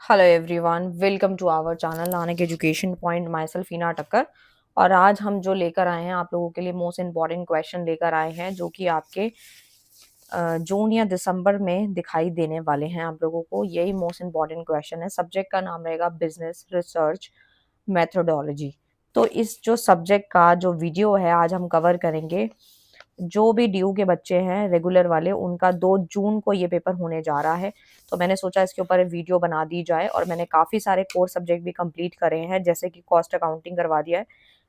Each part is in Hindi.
Hello everyone, welcome to our channel Nanak education point. Myself Heena Takkar. और आज हम जो लेकर आए हैं आप लोगों के लिए मोस्ट इम्पॉर्टेंट क्वेश्चन लेकर आए हैं जो कि आपके जून या दिसंबर में दिखाई देने वाले हैं आप लोगों को। यही मोस्ट इम्पॉर्टेंट क्वेश्चन है। सब्जेक्ट का नाम रहेगा बिजनेस रिसर्च मेथोडोलॉजी। तो इस जो सब्जेक्ट का जो वीडियो है आज हम कवर करेंगे। जो भी ड्यू के बच्चे हैं रेगुलर वाले, उनका 2 जून को ये पेपर होने जा रहा है। तो मैंने सोचा इसके ऊपर वीडियो बना दी जाए। और मैंने काफ़ी सारे कोर्स सब्जेक्ट भी कंप्लीट करे हैं, जैसे कि कॉस्ट अकाउंटिंग करवा दिया है,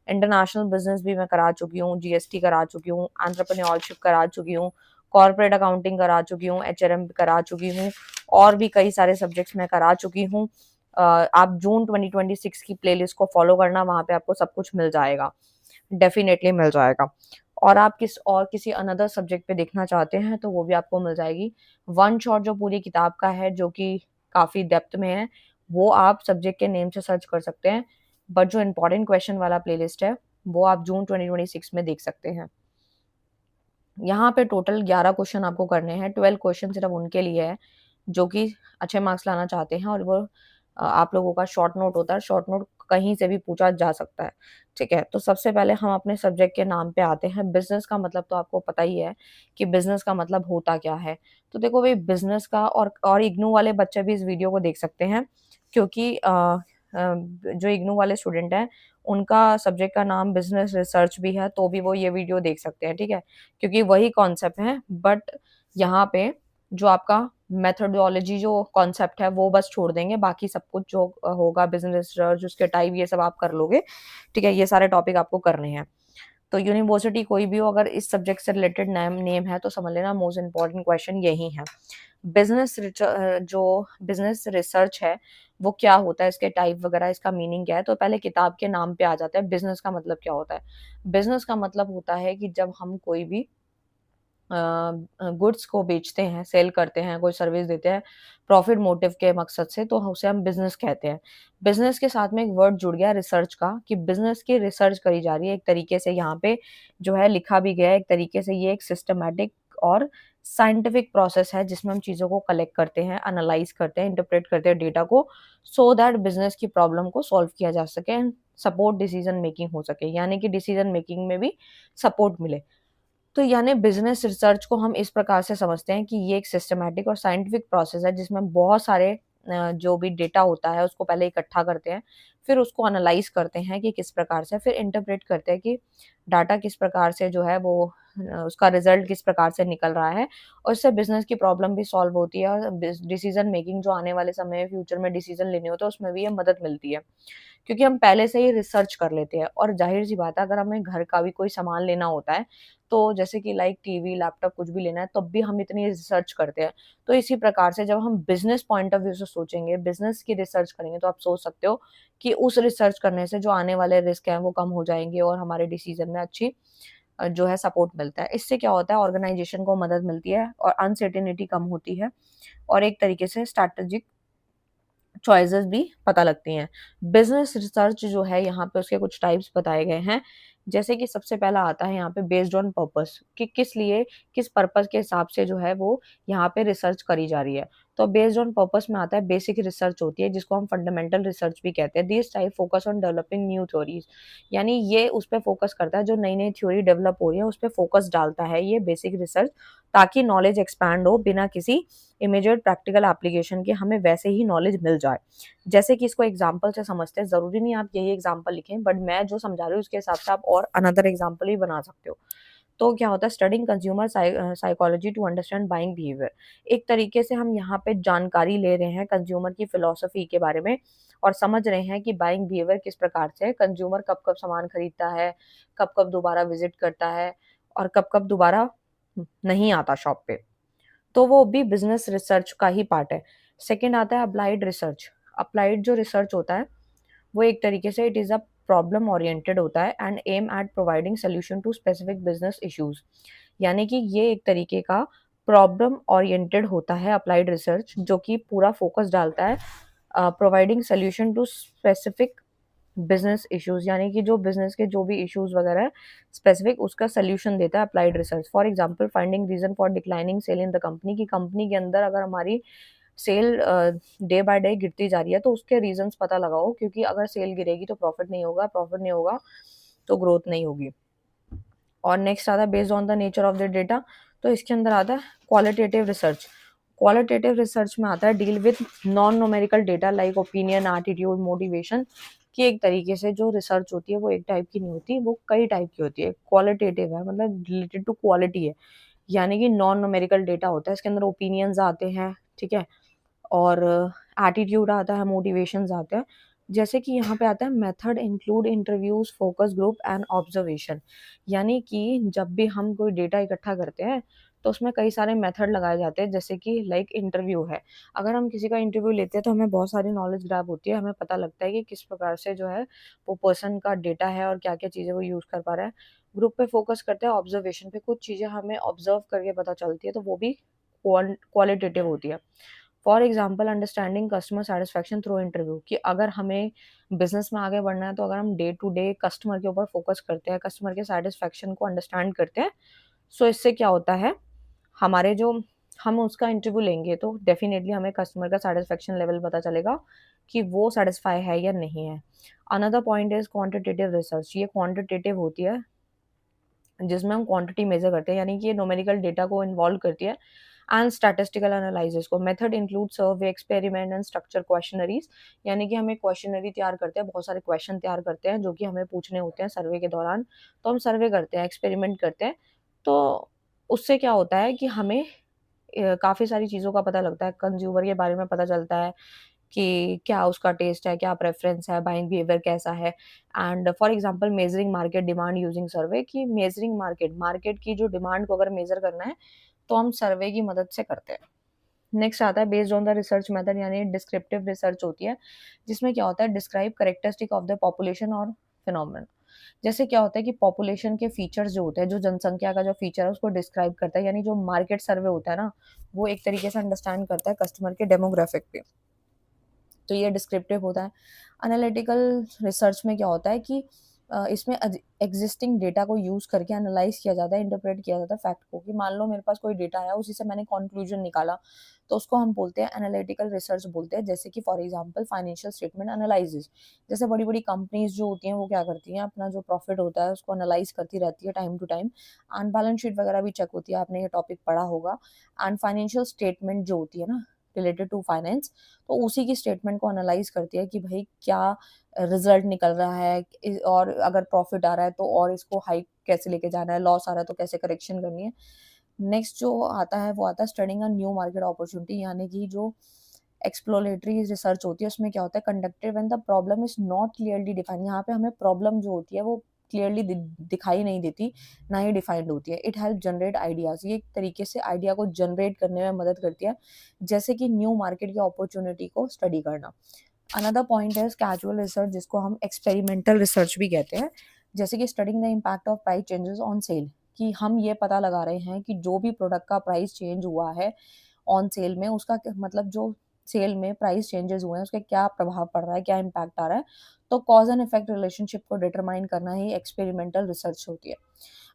इंटरनेशनल बिजनेस भी मैं करा चुकी हूँ, जीएसटी करा चुकी हूँ, एंटरप्रेन्योरशिप करा चुकी हूँ, कॉर्पोरेट अकाउंटिंग करा चुकी हूँ, एचआरएम करा चुकी हूँ, और भी कई सारे सब्जेक्ट्स मैं करा चुकी हूँ। आप जून 2026 की प्लेलिस्ट को फॉलो करना, वहां पे आपको सब कुछ मिल जाएगा, डेफिनेटली मिल जाएगा। और आप किसी अनदर सब्जेक्ट पे देखना चाहते हैं तो वो भी आपको मिल जाएगी। वन शॉट जो पूरी किताब का है, जो कि काफी डेप्थ में है, वो आप सब्जेक्ट के नेम से सर्च कर सकते हैं। बट जो इम्पोर्टेंट क्वेश्चन वाला प्लेलिस्ट है वो आप जून 2026 में देख सकते हैं। यहाँ पे टोटल 11 क्वेश्चन आपको करने हैं। 12 क्वेश्चन सिर्फ उनके लिए है जो कि अच्छे मार्क्स लाना चाहते हैं। और वो आप लोगों का शॉर्ट नोट होता है। शॉर्ट नोट कहीं से भी पूछा जा सकता है, ठीक है। तो सबसे पहले हम अपने सब्जेक्ट के नाम पे आते हैं। बिजनेस का मतलब तो आपको पता ही है कि बिजनेस का मतलब होता क्या है। तो देखो भाई, बिजनेस का और इग्नू वाले बच्चे भी इस वीडियो को देख सकते हैं, क्योंकि जो इग्नू वाले स्टूडेंट हैं उनका सब्जेक्ट का नाम बिजनेस रिसर्च भी है, तो भी वो ये वीडियो देख सकते हैं, ठीक है। क्योंकि वही कॉन्सेप्ट है, बट यहाँ पे जो आपका मेथोडोलॉजी जो कॉन्सेप्ट है वो बस छोड़ देंगे। बाकी सब कुछ जो होगा बिजनेस रिसर्च, उसके टाइप, ये सब आप कर लोगे, ठीक है। ये सारे टॉपिक आपको करने हैं। तो यूनिवर्सिटी कोई भी हो, अगर इस सब्जेक्ट से रिलेटेड नेम है तो समझ लेना मोस्ट इम्पोर्टेंट क्वेश्चन यही है। जो बिजनेस रिसर्च है वो क्या होता है, इसके टाइप वगैरह, इसका मीनिंग क्या है। तो पहले किताब के नाम पे आ जाता है। बिजनेस का मतलब क्या होता है? बिजनेस का मतलब होता है कि जब हम कोई भी गुड्स को बेचते हैं, सेल करते हैं, कोई सर्विस देते हैं प्रॉफिट मोटिव के मकसद से, तो उसे हम बिजनेस कहते हैं। बिजनेस के साथ में एक वर्ड जुड़ गया रिसर्च का, कि बिजनेस की रिसर्च करी जा रही है। एक तरीके से यहाँ पे जो है लिखा भी गया है, एक तरीके से ये एक सिस्टमैटिक और साइंटिफिक प्रोसेस है जिसमें हम चीजों को कलेक्ट करते हैं, एनालाइज करते हैं, इंटरप्रेट करते हैं डेटा को, सो दैट बिजनेस की प्रॉब्लम को सॉल्व किया जा सके, सपोर्ट डिसीजन मेकिंग हो सके, यानी कि डिसीजन मेकिंग में भी सपोर्ट मिले। तो यानी बिजनेस रिसर्च को हम इस प्रकार से समझते हैं कि ये एक सिस्टमैटिक और साइंटिफिक प्रोसेस है जिसमें बहुत सारे जो भी डेटा होता है उसको पहले इकट्ठा करते हैं, फिर उसको एनालाइज करते हैं कि किस प्रकार से, फिर इंटरप्रेट करते हैं कि डाटा किस प्रकार से जो है वो उसका रिजल्ट किस प्रकार से निकल रहा है, और इससे बिजनेस की प्रॉब्लम भी सॉल्व होती है, और डिसीजन मेकिंग जो आने वाले समय में फ्यूचर में डिसीजन लेने होते हैं उसमें भी ये मदद मिलती है, क्योंकि हम पहले से ही रिसर्च कर लेते हैं। और जाहिर सी बात है, अगर हमें घर का भी कोई सामान लेना होता है, तो जैसे कि लाइक टीवी, लैपटॉप कुछ भी लेना है, तब भी हम इतनी रिसर्च करते हैं। तो इसी प्रकार से जब हम बिजनेस पॉइंट ऑफ व्यू से सोचेंगे, बिजनेस की रिसर्च करेंगे, तो आप सोच सकते हो कि उस रिसर्च करने से जो आने वाले रिस्क हैं वो कम हो जाएंगे और हमारे डिसीजन में अच्छी जो है सपोर्ट मिलता है। इससे क्या होता है, ऑर्गेनाइजेशन को मदद मिलती है और अनसर्टेनिटी कम होती है, और एक तरीके से स्ट्रैटेजिक चॉइसेस भी पता लगती हैं। बिजनेस रिसर्च जो है यहाँ पे उसके कुछ टाइप्स बताए गए हैं। जैसे कि सबसे पहला आता है यहाँ पे बेस्ड ऑन पर्पस, कि किस लिए, किस पर्पस के हिसाब से जो है वो यहाँ पे रिसर्च करी जा रही है। तो बेस्ड ऑन पर्पस में आता है बेसिक रिसर्च होती है, जिसको हम फंडामेंटल रिसर्च भी कहते हैं। This type focus on developing new theories, यानी ये उस पर फोकस करता है जो नई नई थ्योरी डेवलप हो रही है उस पर फोकस डालता है ये बेसिक रिसर्च, ताकि नॉलेज एक्सपैंड हो बिना किसी इमीडिएट प्रैक्टिकल एप्लीकेशन के, हमें वैसे ही नॉलेज मिल जाए। जैसे कि इसको एग्जांपल से समझते हैं, जरूरी नहीं आप यही एग्जांपल लिखें, बट मैं जो समझा रही हूँ उसके हिसाब से आप और अनदर एग्जांपल भी बना सकते हो। तो क्या होता है, studying consumer psychology to understand buying behaviour. एक तरीके से हम यहाँ पे जानकारी ले रहे हैं कंज्यूमर की फिलोसफी के बारे में, और समझ रहे हैं कि बाइंग बिहेवियर किस प्रकार से है, कंज्यूमर कब कब सामान खरीदता है, कब कब दोबारा विजिट करता है, और कब कब दोबारा नहीं आता शॉप पे। तो वो भी बिजनेस रिसर्च का ही पार्ट है। सेकंड आता है अप्लाइड रिसर्च। अप्लाइड जो रिसर्च होता है वो एक तरीके से it is a problem oriented होता है and aim at providing solution to specific business issues, यानी कि ये एक तरीके का प्रॉब्लम ओरिएंटेड होता है अप्लाइड रिसर्च, जो कि पूरा फोकस डालता है providing solution to specific business issues, यानी कि जो बिजनेस के जो भी इश्यूज वगैरह है स्पेसिफिक उसका सोल्यूशन देता है applied research. For example finding reason for declining sale in the company, की कंपनी के अंदर अगर हमारी सेल डे बाय डे गिरती जा रही है, तो उसके रीजंस पता लगाओ, क्योंकि अगर सेल गिरेगी तो प्रॉफिट नहीं होगा, प्रॉफिट नहीं होगा तो ग्रोथ नहीं होगी। और नेक्स्ट आता है based on the nature of the data, तो इसके अंदर आता है क्वालिटेटिव रिसर्च। क्वालिटेटिव रिसर्च में आता है deal with non numerical data like opinion, attitude, motivation, कि एक तरीके से जो रिसर्च होती है वो एक टाइप की नहीं होती, वो कई टाइप की होती है। क्वालिटेटिव है मतलब रिलेटेड टू क्वालिटी है, यानी कि नॉन न्यूमेरिकल डेटा होता है, इसके अंदर ओपिनियंस आते हैं, ठीक है, और एटीट्यूड आता है, मोटिवेशंस आते हैं। जैसे कि यहाँ पे आता है method include interviews, focus group and observation, यानी कि जब भी हम कोई डेटा इकट्ठा करते हैं तो उसमें कई सारे मेथड लगाए जाते हैं, जैसे कि लाइक इंटरव्यू है। अगर हम किसी का इंटरव्यू लेते हैं तो हमें बहुत सारी नॉलेज ग्रैब होती है, हमें पता लगता है कि किस प्रकार से जो है वो पर्सन का डेटा है और क्या क्या चीज़ें वो यूज़ कर पा रहा है। ग्रुप पे फोकस करते हैं, ऑब्जर्वेशन पे कुछ चीज़ें हमें ऑब्जर्व करके पता चलती है, तो वो भी क्वालिटेटिव होती है। For example understanding customer satisfaction through interview, कि अगर हमें बिजनेस में आगे बढ़ना है तो अगर हम डे टू डे कस्टमर के ऊपर फोकस करते हैं, कस्टमर के सेटिस्फैक्शन को अंडरस्टैंड करते हैं, सो इससे क्या होता है, हमारे जो हम उसका इंटरव्यू लेंगे तो डेफिनेटली हमें कस्टमर का सेटिस्फैक्शन लेवल पता चलेगा कि वो सेटिस्फाई है या नहीं है। Another point is quantitative research, ये क्वांटिटेटिव होती है जिसमें हम क्वांटिटी मेजर करते हैं, यानी कि ये न्यूमेरिकल डेटा को इन्वॉल्व करती है एंड स्टैटिस्टिकल एनालिसिस को। Method include survey, experiment and structure questionnaires, यानी कि हम एक क्वेश्चनरी तैयार करते हैं, बहुत सारे क्वेश्चन तैयार करते हैं जो कि हमें पूछने होते हैं सर्वे के दौरान, तो हम सर्वे करते हैं, एक्सपेरिमेंट करते हैं, तो उससे क्या होता है कि हमें काफ़ी सारी चीज़ों का पता लगता है, कंज्यूमर के बारे में पता चलता है कि क्या उसका टेस्ट है, क्या प्रेफ़रेंस है, बाइंग बिहेवियर कैसा है। And for example measuring market demand using survey, कि मेज़रिंग मार्केट की जो डिमांड को अगर मेज़र करना है, तो हम सर्वे की मदद से करते हैं। नेक्स्ट आता है based on the research method, यानी डिस्क्रिप्टिव रिसर्च होती है, जिसमें क्या होता है describe characteristic of the population और फिनोमेनन। जैसे क्या होता है कि पॉपुलेशन के फीचर्स जो होते हैं, जो जनसंख्या का जो फीचर है उसको डिस्क्राइब करता है, यानी जो मार्केट सर्वे होता है ना, वो एक तरीके से अंडरस्टैंड करता है कस्टमर के डेमोग्राफिक पे, तो ये डिस्क्रिप्टिव होता है। एनालिटिकल रिसर्च में क्या होता है कि इसमें एग्जिस्टिंग डेटा को यूज़ करके एनालाइज किया जाता है, इंटरप्रेट किया जाता है फैक्ट को, कि मान लो मेरे पास कोई डेटा आया, उसी से मैंने कंक्लूजन निकाला, तो उसको हम बोलते हैं एनालिटिकल रिसर्च बोलते हैं। जैसे कि for example financial statement analysis, जैसे बड़ी-बड़ी कंपनीज जो होती हैं वो क्या करती हैं, अपना जो प्रॉफिट होता है उसको एनालाइज करती रहती है time to time, and balance sheet वगैरह भी चेक होती है, आपने ये टॉपिक पढ़ा होगा। एंड फाइनेंशियल स्टेटमेंट जो होती है ना रिलेटेड टू फाइनेंस, तो उसी की स्टेटमेंट को एनालाइज करती है कि भाई क्या रिजल्ट निकल रहा है, और अगर प्रॉफिट आ रहा है तो और इसको हाइक कैसे लेके जाना है, लॉस आ रहा है तो कैसे करेक्शन करनी है। नेक्स्ट जो आता है वो आता है studying a new market opportunity, यानी कि जो एक्सप्लोरेटरी रिसर्च होती है उसमें क्या होता है conducted when the problem is not clearly defined, यहाँ पे हमें प्रॉब्लम जो होती है वो क्लियरली दिखाई नहीं देती, ना ही डिफाइंड होती है। इट हेल्प जनरेट आइडियाज, ये एक तरीके से आइडिया को जनरेट करने में मदद करती है, जैसे कि न्यू मार्केट की अपॉर्चुनिटी को स्टडी करना। अनदर पॉइंट है कैजुअल रिसर्च, जिसको हम एक्सपेरिमेंटल रिसर्च भी कहते हैं, जैसे कि studying the impact of price changes on sale, कि हम ये पता लगा रहे हैं कि जो भी प्रोडक्ट का प्राइस चेंज हुआ है ऑन सेल में, उसका मतलब जो सेल में प्राइस चेंजेस हुए हैं उसका क्या प्रभाव पड़ रहा है, क्या इम्पैक्ट आ रहा है, तो कॉज एंड इफेक्ट रिलेशनशिप को डिटरमाइन करना ही एक्सपेरिमेंटल रिसर्च होती है।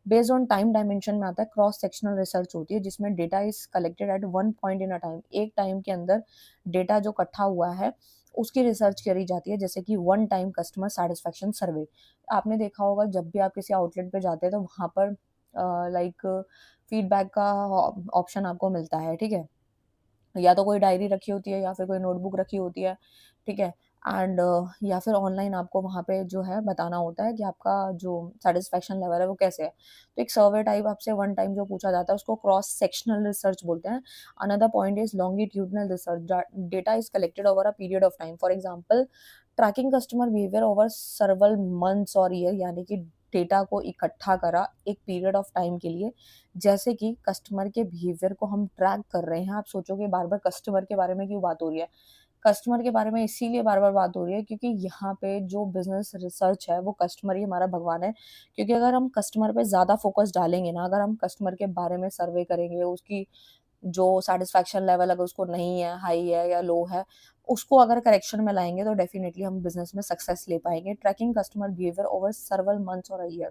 बेस्ड ऑन टाइम डायमेंशन में आता है क्रॉस सेक्शनल रिसर्च होती है, जिसमें data is collected at one point in a time, एक टाइम के अंदर डेटा जो इकट्ठा हुआ है उसकी रिसर्च करी जाती है, जैसे कि one time customer satisfaction survey. आपने देखा होगा जब भी आप किसी आउटलेट पे जाते हैं तो वहाँ पर लाइक फीडबैक का ऑप्शन आपको मिलता है, ठीक है, या तो कोई डायरी रखी होती है या फिर कोई नोटबुक रखी होती है, ठीक है, एंड या फिर ऑनलाइन आपको वहाँ पे जो है बताना होता है कि आपका जो सेटिस्फेक्शन लेवल है वो कैसे है। तो एक सर्वे टाइप आपसे वन टाइम जो पूछा जाता है उसको क्रॉस सेक्शनल रिसर्च बोलते हैं। Another point is longitudinal research, data is collected over a period of time, for example tracking customer behaviour over several months और ईयर, यानी कि डेटा को इकट्ठा करा एक पीरियड ऑफ टाइम के लिए, जैसे कि कस्टमर के बिहेवियर को हम ट्रैक कर रहे हैं। आप सोचोगे बार बार कस्टमर के बारे में क्यों बात हो रही है, कस्टमर के बारे में इसीलिए बार बार बात हो रही है क्योंकि यहाँ पे जो बिजनेस रिसर्च है वो कस्टमर ही हमारा भगवान है। क्योंकि अगर हम कस्टमर पे ज़्यादा फोकस डालेंगे ना, अगर हम कस्टमर के बारे में सर्वे करेंगे, उसकी जो सेटिस्फैक्शन लेवल अगर उसको नहीं है, हाई है या लो है, उसको अगर करेक्शन में लाएंगे तो डेफिनेटली हम बिजनेस में सक्सेस ले पाएंगे। Trekking customer behaviour over several months और अ ईयर,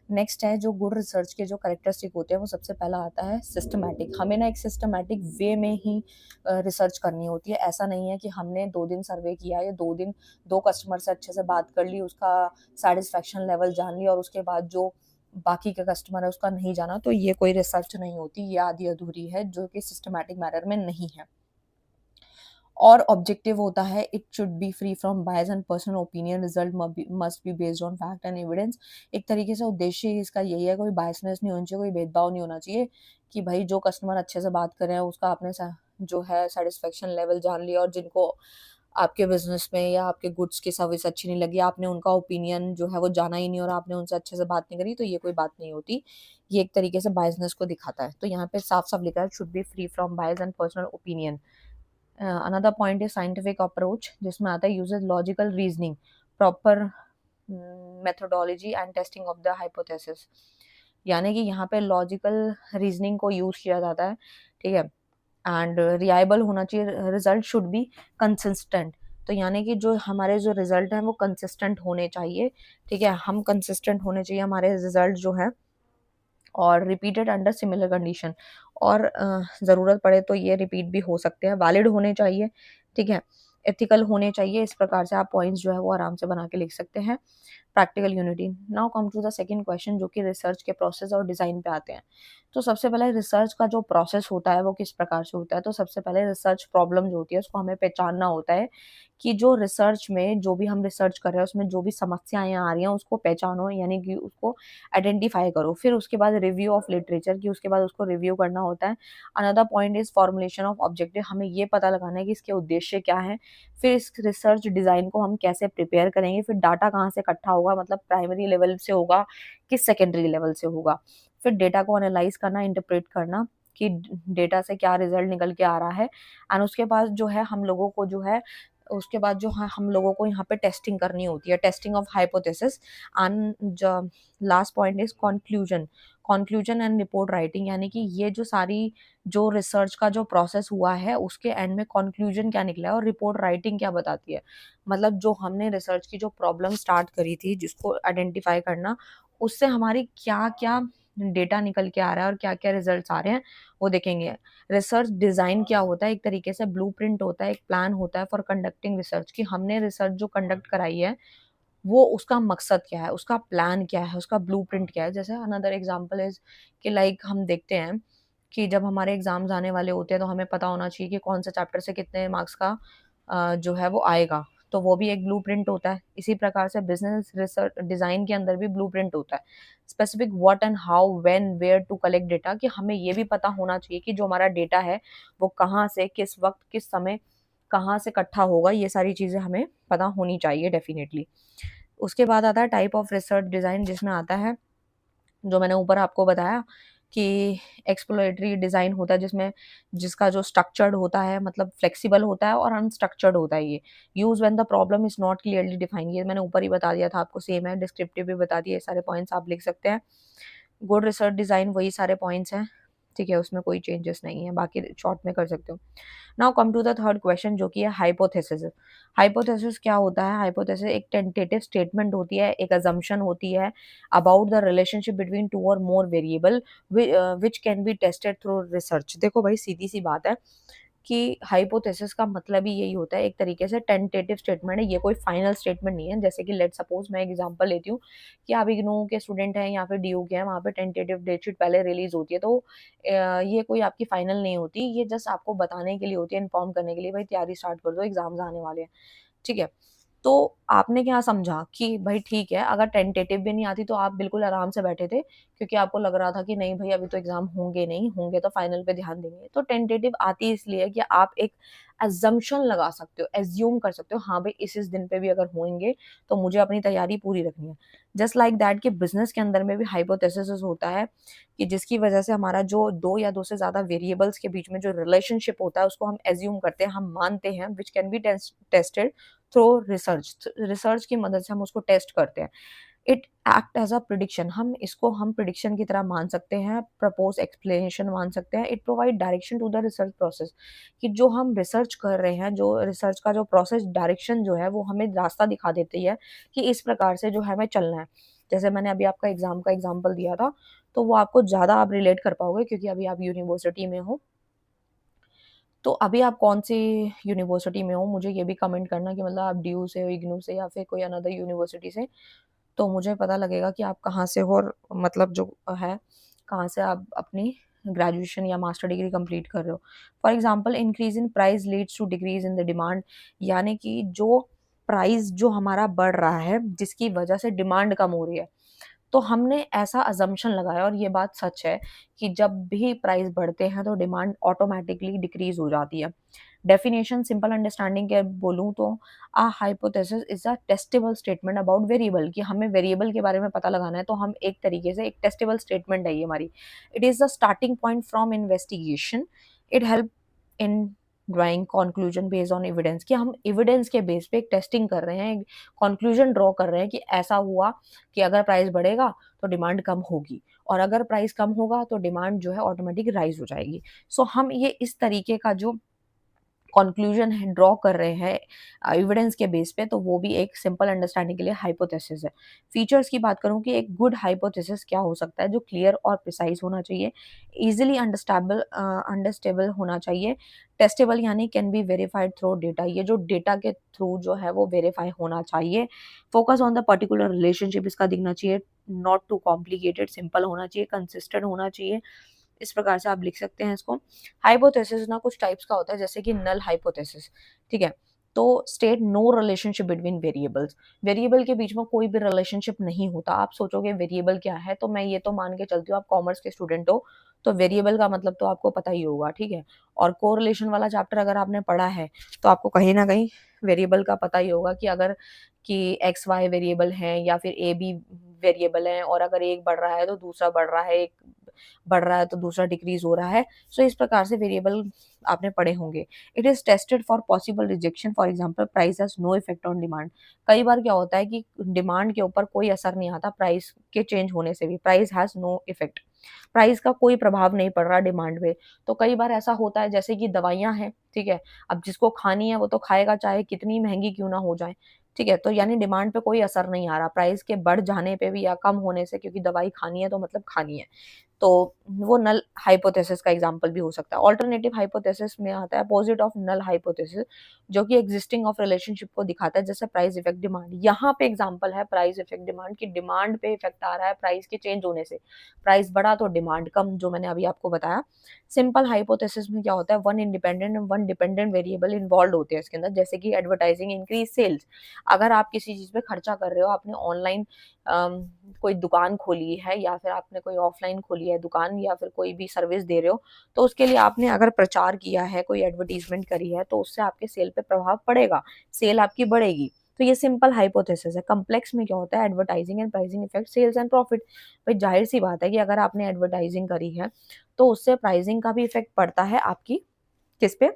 नेक्स्ट है जो गुड रिसर्च के जो कैरेक्टरिस्टिक होते हैं, वो सबसे पहला आता है सिस्टमैटिक। हमें ना एक सिस्टमैटिक वे में ही रिसर्च करनी होती है। ऐसा नहीं है कि हमने 2 दिन सर्वे किया या 2 दिन 2 कस्टमर से अच्छे से बात कर ली, उसका सैटिस्फैक्शन लेवल जान लिया और उसके बाद जो बाकी का कस्टमर है उसका नहीं जाना, तो ये कोई रिसर्च नहीं होती, ये आधी अधूरी है जो कि सिस्टमैटिक मैनर में नहीं है। और ऑब्जेक्टिव होता है, it should be free from bias and personal opinion, result must be based on fact and evidence. एक तरीके से उद्देश्य इसका यही है, कोई बायसनेस नहीं होनी चाहिए, कोई भेदभाव नहीं होना चाहिए कि भाई जो कस्टमर अच्छे से बात कर रहे हैं उसका आपने जो है सेटिस्फेक्शन लेवल जान लिया, और जिनको आपके बिजनेस में या आपके गुड्स की सर्विस अच्छी नहीं लगी, आपने उनका ओपिनियन जो है वो जाना ही नहीं और आपने उनसे अच्छे से बात नहीं करी, तो ये कोई बात नहीं होती। ये एक तरीके से बायसनेस को दिखाता है। तो यहाँ पे साफ साफ लिखा है should be free from bias and personal opinion. Another point is scientific approach, जिसमें आता है uses logical reasoning, proper methodology and testing of the hypothesis. यानी कि यहाँ पे लॉजिकल रीजनिंग को यूज किया जाता है, ठीक है, एंड रिलायबल होना चाहिए, रिजल्ट शुड बी कंसिस्टेंट। तो यानी कि जो हमारे जो रिजल्ट हैं वो कंसिस्टेंट होने चाहिए, ठीक है, हम कंसिस्टेंट होने चाहिए हमारे रिजल्ट जो है, और रिपीटेड अंडर सिमिलर कंडीशन, और ज़रूरत पड़े तो ये रिपीट भी हो सकते हैं, वैलिड होने चाहिए, ठीक है, एथिकल होने चाहिए। इस प्रकार से आप पॉइंट्स जो है वो आराम से बना के लिख सकते हैं। Practical unity. Now come to the second question, जो कि रिसर्च के प्रोसेस और डिज़ाइन पे आते हैं। तो सबसे पहले रिसर्च का जो प्रोसेस होता है वो किस प्रकार से होता है। तो सबसे पहले रिसर्च प्रॉब्लम जो होती है उसको हमें पहचानना होता है कि जो रिसर्च में जो भी हम रिसर्च कर रहे हैं उसमें जो भी समस्याएं आ रही हैं उसको पहचानो, यानी कि उसको आइडेंटिफाई करो। फिर उसके बाद रिव्यू ऑफ लिटरेचर की, उसके बाद उसको रिव्यू करना होता है। Another point is formulation of objective, हमें ये पता लगाना है कि इसके उद्देश्य क्या है। फिर इस रिसर्च डिज़ाइन को हम कैसे प्रिपेयर करेंगे, फिर डाटा कहाँ से इकट्ठा होगा, मतलब प्राइमरी लेवल से होगा कि सेकेंडरी लेवल से होगा। फिर डेटा को एनालाइज करना, इंटरप्रेट करना कि डेटा से क्या रिजल्ट निकल के आ रहा है, एंड उसके बाद जो है हम लोगों को जो है उसके बाद जो है हम लोगों को यहाँ पे टेस्टिंग करनी होती है, testing of hypothesis. And last point is conclusion, conclusion and report writing, यानी कि ये जो सारी जो रिसर्च का जो प्रोसेस हुआ है उसके एंड में कंक्लूजन क्या निकला है और रिपोर्ट राइटिंग क्या बताती है। मतलब जो हमने रिसर्च की जो प्रॉब्लम स्टार्ट करी थी जिसको आइडेंटिफाई करना, उससे हमारी क्या क्या डेटा निकल के आ रहा है और क्या क्या रिजल्ट्स आ रहे हैं वो देखेंगे। रिसर्च डिज़ाइन क्या होता है, एक तरीके से ब्लूप्रिंट होता है, एक प्लान होता है फॉर कंडक्टिंग रिसर्च, कि हमने रिसर्च जो कंडक्ट कराई है वो उसका मकसद क्या है, उसका प्लान क्या है, उसका ब्लूप्रिंट क्या है। जैसे अनदर एग्जांपल इज कि लाइक हम देखते हैं कि जब हमारे एग्जाम्स आने वाले होते हैं तो हमें पता होना चाहिए कि कौन से चैप्टर से कितने मार्क्स का जो है वो आएगा, तो वो भी एक ब्लूप्रिंट होता है। इसी प्रकार से बिजनेस रिसर्च डिज़ाइन के अंदर भी ब्लूप्रिंट होता है, specific what and how when where to collect data, कि हमें ये भी पता होना चाहिए कि जो हमारा डेटा है वो कहाँ से, किस वक्त, किस समय, कहाँ से इकट्ठा होगा, ये सारी चीज़ें हमें पता होनी चाहिए डेफिनेटली। उसके बाद आता है टाइप ऑफ रिसर्च डिज़ाइन, जिसमें आता है जो मैंने ऊपर आपको बताया कि एक्सप्लोरेटरी डिज़ाइन होता है, जिसमें जिसका जो स्ट्रक्चर्ड होता है मतलब फ्लेक्सिबल होता है, और अनस्ट्रक्चर्ड होता है। ये use when the problem is not clearly defined, ये मैंने ऊपर ही बता दिया था आपको, सेम है, डिस्क्रिप्टिव भी बता दिया, ये सारे पॉइंट्स आप लिख सकते हैं। गुड रिसर्च डिज़ाइन वही सारे पॉइंट्स हैं, ठीक है, उसमें कोई चेंजेस नहीं है, बाकी शॉर्ट में कर सकते हो। Now come to the third question, जो कि है हाइपोथेसिस। हाइपोथेसिस क्या होता है। हाइपोथेसिस एक टेंटेटिव स्टेटमेंट होती है, एक अजम्पशन होती है about the relationship between two और more variable which can be tested through research. देखो भाई सीधी सी बात है कि हाइपोथेसिस का मतलब ही यही होता है, एक तरीके से टेंटेटिव स्टेटमेंट है, ये कोई फाइनल स्टेटमेंट नहीं है। जैसे कि लेट सपोज मैं एग्जांपल लेती हूँ कि आप इग्नू के स्टूडेंट हैं या फिर डीयू के हैं, वहाँ पे टेंटेटिव डेटशीट पहले रिलीज होती है, तो ये कोई आपकी फाइनल नहीं होती, ये जस्ट आपको बताने के लिए होती है, इन्फॉर्म करने के लिए, भाई तैयारी स्टार्ट कर दो, एग्जाम्स आने वाले हैं, ठीक है। तो आपने क्या समझा कि भाई ठीक है, अगर टेंटेटिव भी नहीं आती तो आप बिल्कुल आराम से बैठे थे, क्योंकि आपको लग रहा था कि नहीं भाई अभी तो एग्जाम होंगे नहीं, होंगे तो फाइनल पे ध्यान देंगे। तो टेंटेटिव आती इसलिए कि आप एक अजम्पशन लगा सकते हो, एज्यूम कर सकते हो, हाँ भाई इस दिन पे भी अगर होंगे तो मुझे अपनी तैयारी पूरी रखनी है। जस्ट लाइक दैट कि बिजनेस के अंदर में भी हाइपोथेसिस होता है कि जिसकी वजह से हमारा जो दो या दो से ज्यादा वेरिएबल्स के बीच में जो रिलेशनशिप होता है उसको हम एज्यूम करते हैं, हम मानते हैं, which can be tested through research. Research की मदद से हम उसको टेस्ट करते हैं। It act as a prediction, हम प्रिडिक्शन की तरह मान सकते हैं, प्रपोज एक्सप्लेनेशन मान सकते हैं। It provide direction to the research process, कि जो हम रिसर्च कर रहे हैं, जो रिसर्च का जो प्रोसेस डायरेक्शन जो है वो हमें रास्ता दिखा देती है कि इस प्रकार से जो है हमें चलना है। जैसे मैंने अभी आपका एग्ज़ाम का एग्ज़ाम्पल दिया था, तो वो आपको ज़्यादा आप रिलेट कर पाओगे क्योंकि अभी आप यूनिवर्सिटी में हो। तो अभी आप कौन-सी यूनिवर्सिटी में हो, मुझे ये भी कमेंट करना कि मतलब आप डीयू से हो, इग्नू से या फिर कोई अनदर यूनिवर्सिटी से, तो मुझे पता लगेगा कि आप कहाँ से हो और मतलब जो है, कहाँ से आप अपनी ग्रेजुएशन या मास्टर डिग्री कंप्लीट कर रहे हो। For example increase in price leads to decrease in the demand, यानी कि जो प्राइस जो हमारा बढ़ रहा है, जिसकी वजह से डिमांड कम हो रही है। तो हमने ऐसा असम्पशन लगाया और ये बात सच है कि जब भी प्राइस बढ़ते हैं तो डिमांड ऑटोमैटिकली डिक्रीज़ हो जाती है। डेफिनेशन सिंपल अंडरस्टैंडिंग के बोलूँ तो hypothesis is a testable statement about variable, कि हमें वेरिएबल के बारे में पता लगाना है तो हम एक तरीके से एक टेस्टेबल स्टेटमेंट है ये हमारी। It is the starting point from investigation. It help in drawing conclusion based on evidence, कि हम एविडेंस के बेस पे एक टेस्टिंग कर रहे हैं, एक कंक्लूजन ड्रॉ कर रहे हैं कि ऐसा हुआ कि अगर प्राइस बढ़ेगा तो डिमांड कम होगी और अगर प्राइस कम होगा तो डिमांड जो है ऑटोमेटिक राइज हो जाएगी। सो हम ये इस तरीके का जो कंक्लूजन है ड्रॉ कर रहे हैं एविडेंस के बेस पे, तो वो भी एक सिंपल अंडरस्टैंडिंग के लिए हाइपोथेसिस है। फीचर्स की बात करूँ कि एक गुड हाइपोथेसिस क्या हो सकता है, जो क्लियर और प्रिसाइज होना चाहिए, इजीली अंडरस्टेबल होना चाहिए, टेस्टेबल यानी can be verified through data, ये जो डेटा के थ्रू जो है वो वेरीफाई होना चाहिए, focus on the particular relationship इसका दिखना चाहिए, नॉट टू कॉम्प्लिकेटेड, सिंपल होना चाहिए, कंसिस्टेंट होना चाहिए। इस प्रकार से आप लिख सकते हैं इसको। हाइपोथेसिस ना कुछ टाइप्स का होता है, जैसे कि नल हाइपोथेसिस, ठीक है? तो state no relationship between variables, variable के बीच में कोई भी रिलेशनशिप नहीं होता। आप सोचोगे वेरिएबल क्या है, तो मैं ये तो मान के चलती हूँ आप कॉमर्स के स्टूडेंट हो, तो वेरिएबल का मतलब तो आपको पता ही होगा, ठीक है? और कोरिलेशन वाला चैप्टर अगर आपने पढ़ा है, तो आपको कहीं न कहीं वेरिएबल का पता ही होगा कि अगर कि एक्स, वाई वेरिएबल हैं या फिर ए, बी वेरिएबल हैं और अगर एक बढ़ रहा है तो दूसरा बढ़ रहा है, एक बढ़ रहा है तो दूसरा डिक्रीज हो रहा है। सो इस प्रकार से वेरिएबल आपने पढ़े होंगे। It is tested for possible rejection, for example price has no effect on demand. कई बार क्या होता है कि डिमांड के ऊपर कोई असर नहीं आता प्राइस के चेंज होने से भी, price has no effect, price का कोई प्रभाव नहीं पड़ रहा डिमांड पे। तो कई बार ऐसा होता है जैसे कि दवाइयाँ हैं, ठीक है? अब जिसको खानी है वो तो खाएगा चाहे कितनी महँगी क्यों ना हो जाए, ठीक है? तो यानी डिमांड पे कोई असर नहीं आ रहा, प्राइस के बढ़ जाने पे भी या कम होने से, क्योंकि दवाई खानी है तो मतलब खानी है। तो वो नल हाइपोथेसिस का एग्जांपल भी हो सकता है। अल्टरनेटिव हाइपोथेसिस में आता है अपोजिट ऑफ नल हाइपोथेसिस, जो कि एक्जिस्टिंग ऑफ रिलेशनशिप को दिखाता है, जैसे प्राइस इफेक्ट डिमांड। यहाँ पे एग्जांपल है प्राइस इफेक्ट डिमांड, की डिमांड पे इफेक्ट आ रहा है प्राइस के चेंज होने से, प्राइस बढ़ा तो डिमांड कम, जो मैंने अभी आपको बताया। सिंपल हाइपोथेसिस में क्या होता है, one independent one dependent variable involve होते हैं इसके अंदर, जैसे कि एडवर्टाइजिंग इंक्रीज सेल्स। अगर आप किसी चीज पे खर्चा कर रहे हो, आपने ऑनलाइन कोई दुकान खोली है या फिर आपने कोई ऑफलाइन खोली है दुकान या फिर कोई भी सर्विस दे रहे हो, तो उसके लिए आपने अगर प्रचार किया है, कोई एडवर्टीजमेंट करी है, तो उससे आपके सेल पे प्रभाव पड़ेगा, सेल आपकी बढ़ेगी। तो ये सिंपल हाइपोथेसिस है। कॉम्प्लेक्स में क्या होता है, advertising and pricing effect sales and profit. भाई जाहिर सी बात है कि अगर आपने एडवर्टाइजिंग करी है तो उससे प्राइसिंग का भी इफेक्ट पड़ता है आपकी किस पे,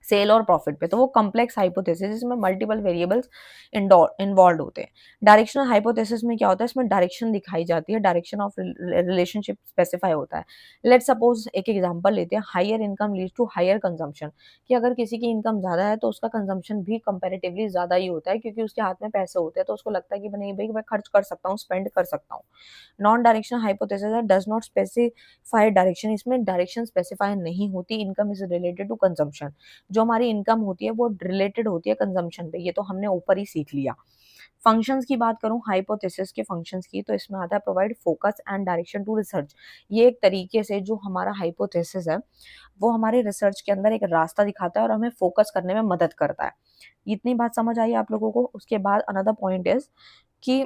सेल और प्रॉफिट पे। तो वो कॉम्प्लेक्स हाइपोथेसिस, इसमें मल्टीपल वेरिएबल्स इन्वॉल्व होते हैं। डायरेक्शनल हाइपोथेसिस में क्या होता है, इसमें डायरेक्शन दिखाई जाती है, डायरेक्शन ऑफ रिलेशनशिप स्पेसिफाई होता है। लेट्स सपोज एक एग्जांपल लेते हैं, higher income leads to higher consumption, कि अगर किसी की इनकम ज्यादा है तो उसका कंजम्पशन भी कंपैरेटिवली ज्यादा ही होता है, क्योंकि उसके हाथ में पैसे होते हैं तो उसको लगता है कि नहीं भाई मैं खर्च कर सकता हूँ, स्पेंड कर सकता हूँ। नॉन डायरेक्शनल हाइपोथेसिस है डज नॉट स्पेसिफाई डायरेक्शन, इसमें डायरेक्शन स्पेसिफाई नहीं होती, income is related to consumption, जो हमारी इनकम होती है वो रिलेटेड होती है कंजम्पशन पे, ये तो हमने ऊपर ही सीख लिया। फंक्शंस की बात करूं हाइपोथेसिस के फंक्शंस की, तो इसमें आता है provide focus and direction to research. ये एक तरीके से जो हमारा हाइपोथेसिस है वो हमारे रिसर्च के अंदर एक रास्ता दिखाता है और हमें फोकस करने में मदद करता है। इतनी बात समझ आई आप लोगों को? उसके बाद अनदर पॉइंट इज कि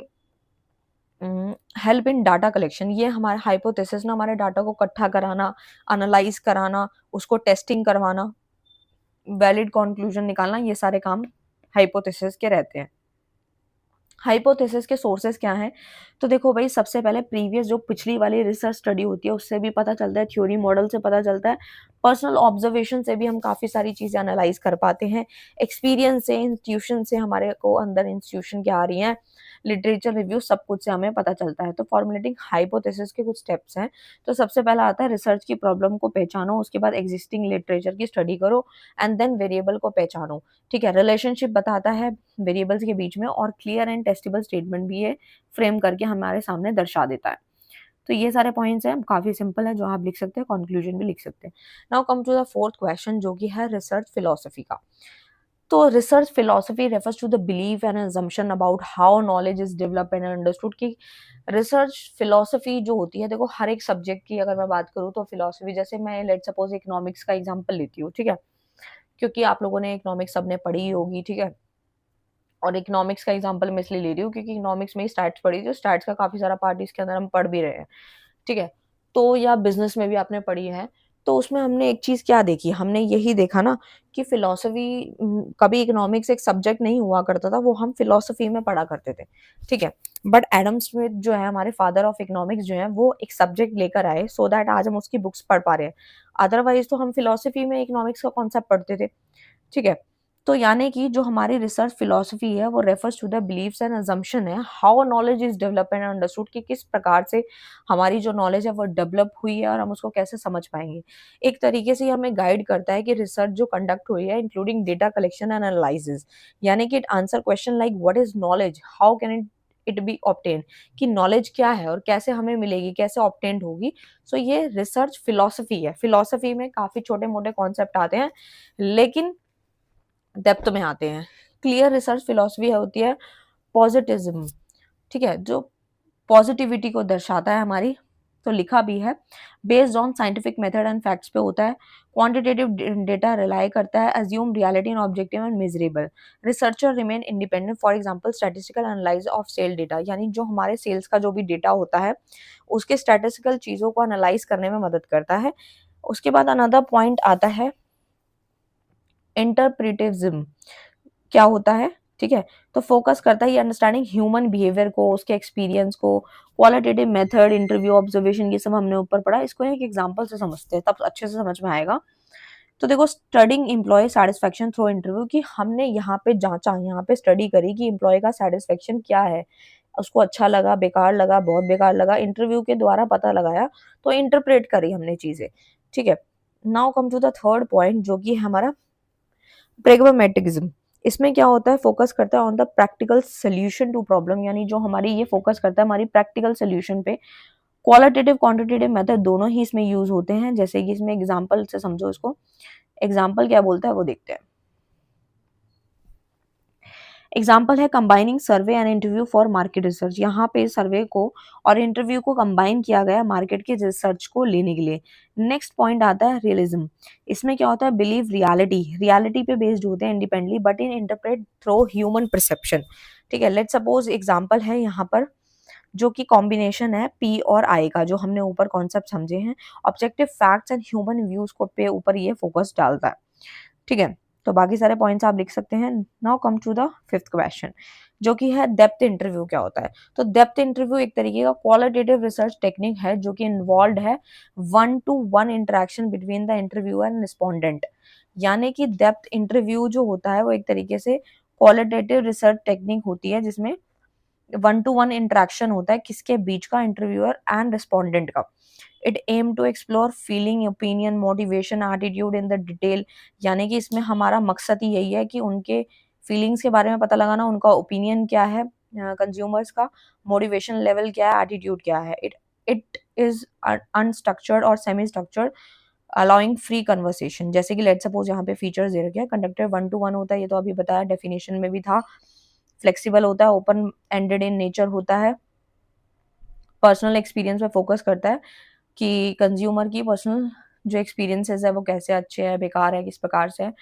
हेल्प इन डाटा कलेक्शन, ये हमारे हाइपोथेसिस ना हमारे डाटा को इकट्ठा कराना, एनालाइज कराना, उसको टेस्टिंग करवाना, वैलिड कंक्लूजन निकालना, ये सारे काम हाइपोथेसिस के रहते हैं। हाइपोथेसिस के सोर्सेज क्या हैं? तो देखो भाई, सबसे पहले प्रीवियस जो पिछली वाली रिसर्च स्टडी होती है उससे भी पता चलता है, थ्योरी मॉडल से पता चलता है, पर्सनल ऑब्जर्वेशन से भी हम काफ़ी सारी चीज़ें एनालाइज कर पाते हैं, एक्सपीरियंस से, इंस्टीट्यूशन से हमारे को अंदर इंस्टीट्यूशन क्या आ रही हैं, लिटरेचर रिव्यू, सब कुछ से हमें पता चलता है। तो फॉर्मुलेटिंग हाइपोथेसिस के कुछ स्टेप्स हैं। तो सबसे पहला आता है रिसर्च की प्रॉब्लम को पहचानो, उसके बाद एग्जिस्टिंग लिटरेचर की स्टडी करो एंड देन वेरिएबल को पहचानो। ठीक है, रिलेशनशिप बताता है वेरिएबल्स के बीच में और क्लियर एंड टेस्टेबल स्टेटमेंट भी ये फ्रेम करके हमारे सामने दर्शा देता है। तो ये सारे पॉइंट्स हैं, काफ़ी सिंपल है, जो आप लिख सकते हैं, कंक्लूजन भी लिख सकते हैं। Now come to the fourth question, जो कि है रिसर्च फिलॉसफी का। तो research philosophy refers to the belief and assumption about how knowledge is develop and understood. की रिसर्च फिलॉसफी जो होती है, देखो हर एक सब्जेक्ट की अगर मैं बात करूँ तो फिलॉसफी, जैसे मैं लेट सपोज इकोनॉमिक्स का एग्जांपल लेती हूँ, ठीक है, क्योंकि आप लोगों ने इकोनॉमिक्स सबने पढ़ी ही होगी, ठीक है। और इकोनॉमिक्स का एग्जांपल मैं इसलिए ले रही हूँ क्योंकि इकोनॉमिक्स में ही स्टैट्स पढ़ी थी, स्टैट्स का काफी सारा पार्ट इसके अंदर हम पढ़ भी रहे हैं, ठीक है। तो या बिजनेस में भी आपने पढ़ी है, तो उसमें हमने एक चीज क्या देखी, हमने यही देखा ना कि फिलॉसफी, कभी इकोनॉमिक्स एक सब्जेक्ट नहीं हुआ करता था, वो हम फिलॉसफी में पढ़ा करते थे, ठीक है। बट एडम स्मिथ जो है, हमारे फादर ऑफ इकोनॉमिक्स जो है, वो एक सब्जेक्ट लेकर आए सो दैट आज हम उसकी बुक्स पढ़ पा रहे हैं। अदरवाइज तो हम फिलॉसफी में इकोनॉमिक्स का कॉन्सेप्ट पढ़ते थे, ठीक है। तो यानी कि जो हमारी रिसर्च फिलॉसफी है, वो refers to the beliefs and assumption है, how knowledge is develop and understood, कि किस प्रकार से हमारी जो नॉलेज है वो डेवलप हुई है और हम उसको कैसे समझ पाएंगे। एक तरीके से ये हमें गाइड करता है कि रिसर्च जो कंडक्ट हुई है, including data collection and analysis, यानी कि it answer question like what is knowledge, how can it be obtain, कि नॉलेज क्या है और कैसे हमें मिलेगी, कैसे ऑब्टेन होगी। सो ये रिसर्च फिलॉसफी है। फिलॉसफी में काफी छोटे मोटे कॉन्सेप्ट आते हैं, लेकिन डेप्थ में आते हैं। क्लियर रिसर्च फिलॉसफी होती है पॉजिटिज्म, ठीक है, जो पॉजिटिविटी को दर्शाता है हमारी। तो लिखा भी है based on scientific method and facts पे होता है, क्वांटिटेटिव डेटा रिलाई करता है, assume reality and objective and measurable, researcher remain independent, for example statistical analyse of sale data, यानी जो हमारे सेल्स का जो भी डेटा होता है, उसके स्टैटिस्टिकल चीजों को एनालाइज करने में मदद करता है। उसके बाद अनदर पॉइंट आता है इंटरप्रिटिज्म, क्या होता है, ठीक है। तो फोकस करता है ये अंडरस्टैंडिंग ह्यूमन बिहेवियर को, उसके एक्सपीरियंस को, क्वालिटेटिव मेथड, इंटरव्यू, ऑब्जर्वेशन, ये सब हमने ऊपर पढ़ा। इसको एक एग्जांपल से समझते हैं, तब अच्छे से समझ में आएगा। तो देखो, studying employ satisfaction through interview, कि हमने यहाँ पे जांचा, यहाँ पे स्टडी करी कि एम्प्लॉय का सेटिस्फेक्शन क्या है, उसको अच्छा लगा, बेकार लगा, बहुत बेकार लगा, इंटरव्यू के द्वारा पता लगाया, तो इंटरप्रेट करी हमने चीजें, ठीक है। Now come to the third point, जो कि हमारा प्रेगमेटिज्म। इसमें क्या होता है, फोकस करता है on the practical solution to problem, यानी जो हमारी ये फोकस करता है हमारी प्रैक्टिकल सोल्यूशन पे। क्वालिटेटिव क्वांटिटेटिव मेथड दोनों ही इसमें यूज होते हैं, जैसे कि इसमें एग्जांपल से समझो इसको। एग्जांपल क्या बोलता है वो देखते हैं। एग्जाम्पल है combining survey and interview for market research, यहाँ पे सर्वे को और इंटरव्यू को कंबाइन किया गया मार्केट के रिसर्च को लेने के लिए। नेक्स्ट पॉइंट आता है रियलिज्म। इसमें क्या होता है, बिलीव रियलिटी, रियलिटी पे बेस्ड होते हैं independently but in interpret through human perception, ठीक है। लेट सपोज एग्जाम्पल है यहाँ पर, जो कि कॉम्बिनेशन है पी और आई का, जो हमने ऊपर कॉन्सेप्ट समझे हैं, objective facts and human views को पे ऊपर ये फोकस डालता है, ठीक है। तो बाकी सारे पॉइंट्स आप लिख सकते हैं। Now come to the fifth question, जो कि है डेप्थ इंटरव्यू क्या होता है। तो डेप्थ इंटरव्यू एक तरीके का क्वालिटेटिव रिसर्च टेक्निक है, जो कि इन्वॉल्व है 1-to-1 interaction between the interviewer and respondent, यानी कि डेप्थ इंटरव्यू जो होता है वो एक तरीके से क्वालिटेटिव रिसर्च टेक्निक होती है, जिसमें 1-to-1 इंटरेक्शन होता है किसके बीच का, इंटरव्यूअर एंड रिस्पोंडेंट का। It aim to explore feeling, opinion, motivation, attitude in the detail, यानी कि इसमें हमारा मकसद ही यही है कि उनके फीलिंग्स के बारे में पता लगाना, उनका ओपिनियन क्या है कंज्यूमर्स का, मोटिवेशन लेवल क्या है, एटीट्यूड क्या है। इट इट इज अनस्ट्रक्चर्ड और semi structured, allowing free conversation, जैसे कि लेट सपोज यहाँ पे फीचर्स दे रखे हैं। कंडक्टेड 1-to-1 होता है, ये तो अभी बताया, डेफिनेशन में भी था। फ्लेक्सिबल होता है, ओपन एंडेड इन नेचर होता है, पर्सनल एक्सपीरियंस पे फोकस करता है कि कंज्यूमर की पर्सनल जो एक्सपीरियंसेस है वो कैसे अच्छे हैं, बेकार है, किस प्रकार से है।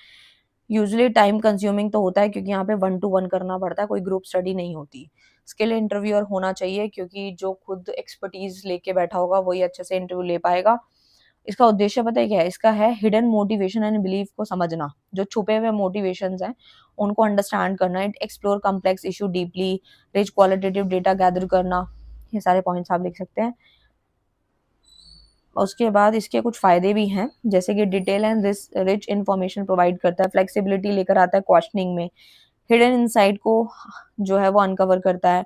यूजुअली टाइम कंज्यूमिंग तो होता है, क्योंकि यहाँ पे 1-to-1 करना पड़ता है, कोई ग्रुप स्टडी नहीं होती। स्किल इंटरव्यूअर होना चाहिए, क्योंकि जो खुद एक्सपर्टीज लेके बैठा होगा वही अच्छे से इंटरव्यू ले पाएगा। इसका उद्देश्य पता है क्या है, इसका है हिडन मोटिवेशन एंड बिलीफ को समझना, जो छुपे हुए मोटिवेशंस हैं उनको अंडरस्टैंड करना, it explore complex issue deeply, rich qualitative data gather करना। ये सारे पॉइंट्स आप लिख सकते हैं। उसके बाद इसके कुछ फ़ायदे भी हैं, जैसे कि detail and rich information provide करता है, फ्लेक्सिबिलिटी लेकर आता है क्वेश्चनिंग में, हिडन इनसाइट को जो है वो अनकवर करता है,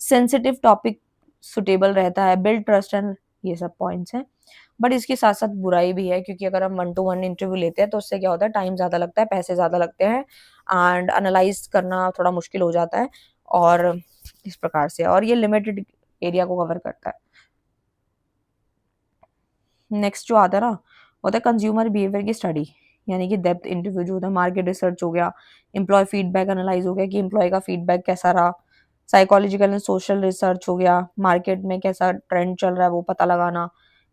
सेंसिटिव टॉपिक सुटेबल रहता है, बिल्ड ट्रस्ट एंड ये सब पॉइंट्स हैं। बट इसके साथ-साथ बुराई भी है, क्योंकि अगर हम वन टू वन इंटरव्यू लेते हैं तो उससे क्या होता है, टाइम ज़्यादा लगता है, पैसे ज़्यादा लगते हैं एंड एनालाइज़ करना थोड़ा मुश्किल हो जाता है और इस प्रकार से, और ये लिमिटेड एरिया को कवर करता है। नेक्स्ट जो आता है ना, वो होता है कंज्यूमर बिहेवियर की स्टडी, यानी कि डेप्थ इंटरव्यू जो होता है, मार्केट रिसर्च हो गया, एम्प्लॉय फीडबैक एनालाइज हो गया कि एम्प्लॉय का फीडबैक कैसा रहा, साइकोलॉजिकल एंड सोशल रिसर्च हो गया, मार्केट में कैसा ट्रेंड चल रहा है वो पता लगाना,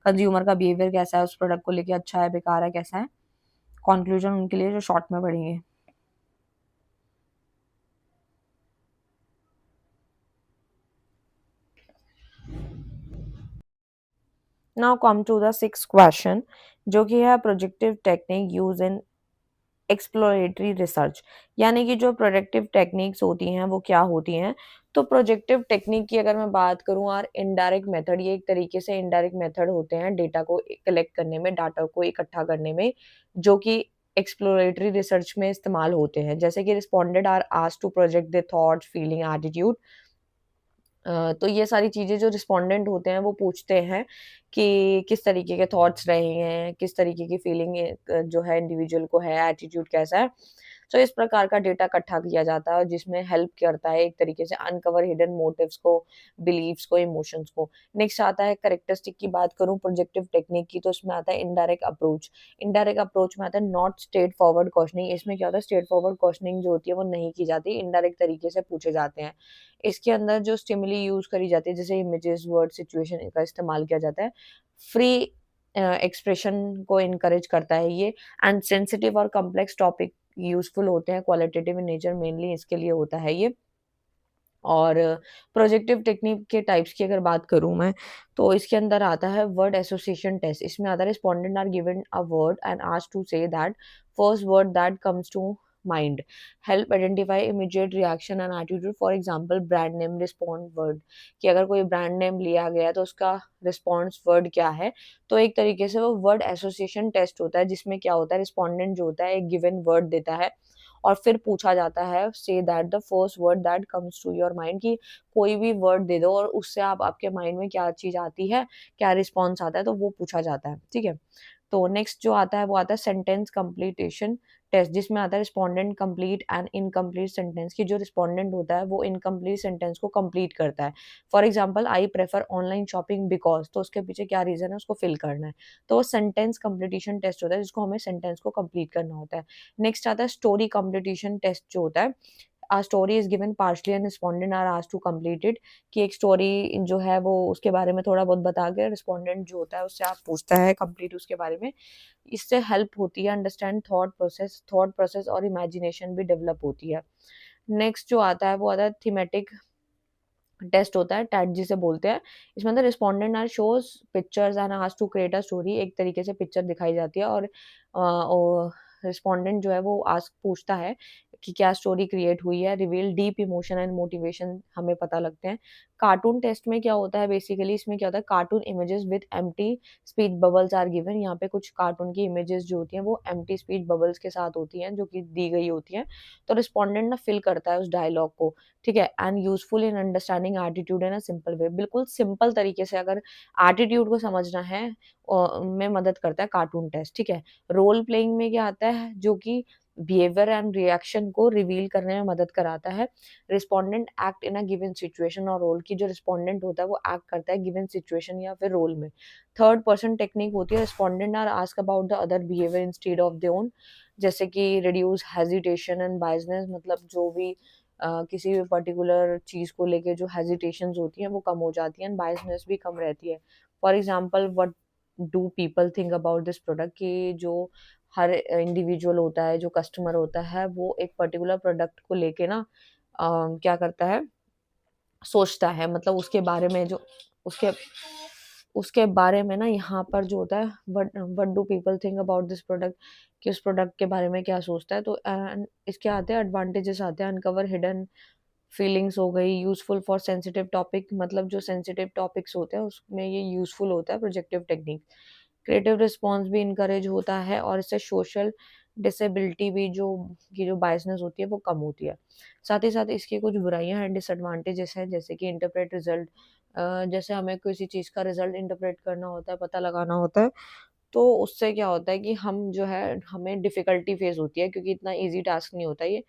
कंज्यूमर का बिहेवियर कैसा है उस प्रोडक्ट को लेके, अच्छा है बेकार है कैसा है, कंक्लूजन उनके लिए जो शॉर्ट में पढ़ेंगे। Now come to the six question, जो कि है projective technique use in exploratory research, यानी कि जो प्रोडक्टिव टेक्निक्स होती हैं वो क्या होती हैं। तो प्रोजेक्टिव टेक्निक की अगर मैं बात करूं, और इनडायरेक्ट मेथड, ये एक तरीके से इनडायरेक्ट मेथड होते हैं डेटा को कलेक्ट करने में, डाटा को इकट्ठा करने में, जो कि एक्सप्लोरेटरी रिसर्च में इस्तेमाल होते हैं। जैसे कि respondent are asked to project the thoughts feeling attitude, तो ये सारी चीज़ें जो रिस्पोंडेंट होते हैं वो पूछते हैं कि किस तरीके के थॉट्स रहे हैं, किस तरीके की फीलिंग जो है इंडिविजुअल को है, एटीट्यूड कैसा है। तो इस प्रकार का डेटा इकट्ठा किया जाता है, और जिसमें हेल्प करता है एक तरीके से अनकवर हिडन मोटिव्स को, बिलीव्स को, इमोशंस को। नेक्स्ट आता है कैरेक्टरिस्टिक की बात करूँ प्रोजेक्टिव टेक्निक की, तो इसमें आता है इनडायरेक्ट अप्रोच। इनडायरेक्ट अप्रोच में आता है नॉट स्ट्रेट फॉरवर्ड क्वेश्चनिंग। इसमें क्या होता है, स्ट्रेट फॉरवर्ड क्वेश्चनिंग जो होती है वो नहीं की जाती, इनडायरेक्ट तरीके से पूछे जाते हैं। इसके अंदर जो स्टिमुली यूज़ करी जाती है, जैसे इमेजेस, वर्ड, सिचुएशन का इस्तेमाल किया जाता है। फ्री एक्सप्रेशन को इनकरेज करता है ये, एंड सेंसिटिव और कॉम्प्लेक्स टॉपिक यूज़फुल होते हैं, क्वालिटेटिव इन नेचर मेनली इसके लिए होता है ये। और प्रोजेक्टिव टेक्निक के टाइप्स की अगर बात करूँ मैं, तो इसके अंदर आता है वर्ड एसोसिएशन टेस्ट। इसमें आता है respondent are given a word and asked to say that first word that comes to mind, help identify immediate reaction and attitude. For example brand name respond word, कि अगर कोई ब्रांड नेम लिया गया है तो उसका रिस्पॉन्स वर्ड क्या है। तो एक तरीके से वो वर्ड एसोसिएशन टेस्ट होता है, जिसमें क्या होता है, रिस्पोंडेंट जो होता है एक गिवन वर्ड देता है और फिर पूछा जाता है say that the first word that comes to your mind, कि कोई भी वर्ड दे दो और उससे आप आपके माइंड में क्या चीज़ आती है, क्या रिस्पॉन्स आता है, तो वो पूछा जाता है, ठीक है। तो नेक्स्ट जो आता है वो आता है सेंटेंस कंप्लीटेशन टेस्ट, जिसमें आता है respondent complete and incomplete sentence, की जो रिस्पोंडेंट होता है वो इनकम्प्लीट सेंटेंस को कंप्लीट करता है। For example I prefer online shopping because, तो उसके पीछे क्या रीजन है उसको फिल करना है। तो वो सेंटेंस कंप्लीटेशन टेस्ट होता है, जिसको हमें सेंटेंस को कंप्लीट करना होता है। नेक्स्ट आता है स्टोरी कंप्लीटेशन टेस्ट जो होता है, a story is given partially and respondent are asked to complete it, कि एक स्टोरी जो है वो उसके बारे में थोड़ा बहुत बता के रिस्पोंडेंट जो होता है उससे आप पूछता है कंप्लीट उसके बारे में। इससे हेल्प होती है अंडरस्टैंड थॉट प्रोसेस और इमेजिनेशन भी डेवलप होती है। नेक्स्ट जो आता है वो आता है थीमेटिक टेस्ट होता है, टैट जिसे बोलते हैं। इसमें अंदर respondent are shows pictures and asked to create a story, एक तरीके से पिक्चर दिखाई जाती है और रिस्पोंडेंट जो है वो आस्क पूछता है कि क्या स्टोरी क्रिएट हुई है, reveal deep emotion and motivation हमें पता लगते हैं। कार्टून टेस्ट में क्या होता है, बेसिकली इसमें क्या होता है, cartoon images with empty speech bubbles are given. यहाँ पे कुछ कार्टून की इमेजेस जो होती हैं वो एम्प्टी स्पीच बबल्स के साथ होती हैं, जो कि दी गई होती हैं। तो रिस्पोंडेंट ना फिल करता है उस डायलॉग को, ठीक है। And useful in understanding attitude in a simple way, बिल्कुल सिंपल तरीके से अगर एटीट्यूड को समझना है में मदद करता है कार्टून टेस्ट, ठीक है। रोल प्लेइंग में क्या आता है, जो कि बिहेवियर एंड रिएक्शन को रिवील करने में मदद कराता है। Respondent act in a given situation और रोल, की जो रिस्पोंडेंट होता है वो एक्ट करता है गिवन सिचुएशन या फिर रोल में। थर्ड पर्सन टेक्निक होती है, respondent are ask about the other behaviour instead of their own, जैसे कि रिड्यूस हेजिटेशन एंड बायसनेस, मतलब जो भी किसी भी पर्टिकुलर चीज़ को लेके जो हेजिटेशंस होती हैं वो कम हो जाती हैं एंड बायसनेस भी कम रहती है। For example what do people think about this product, कि जो हर इंडिविजुअल होता है, जो कस्टमर होता है, वो एक पर्टिकुलर प्रोडक्ट को लेके ना क्या करता है, सोचता है, मतलब उसके बारे में जो उसके उसके बारे में ना यहाँ पर जो होता है what what do people think about this product, कि उस प्रोडक्ट के बारे में क्या सोचता है। तो इसके आते हैं एडवांटेजेस आते हैं, अनकवर हिडन फीलिंग्स हो गई, यूज़फुल फॉर सेंसिटिव टॉपिक, मतलब जो सेंसिटिव टॉपिक्स होते हैं उसमें ये यूज़फुल होता है प्रोजेक्टिव टेक्निक। क्रिएटिव रिस्पॉन्स भी इनकरेज होता है और इससे सोशल डिसेबिलिटी भी जो की जो बायसनेस होती है वो कम होती है। साथ ही साथ इसकी कुछ बुराइयाँ हैं, डिसएडवांटेजेस हैं, जैसे कि इंटरप्रेट रिजल्ट, जैसे हमें किसी चीज़ का रिजल्ट इंटरप्रेट करना होता है, पता लगाना होता है, तो उससे क्या होता है कि हम जो है हमें डिफ़िकल्टी फ़ेस होती है, क्योंकि इतना ईज़ी टास्क नहीं होता ये।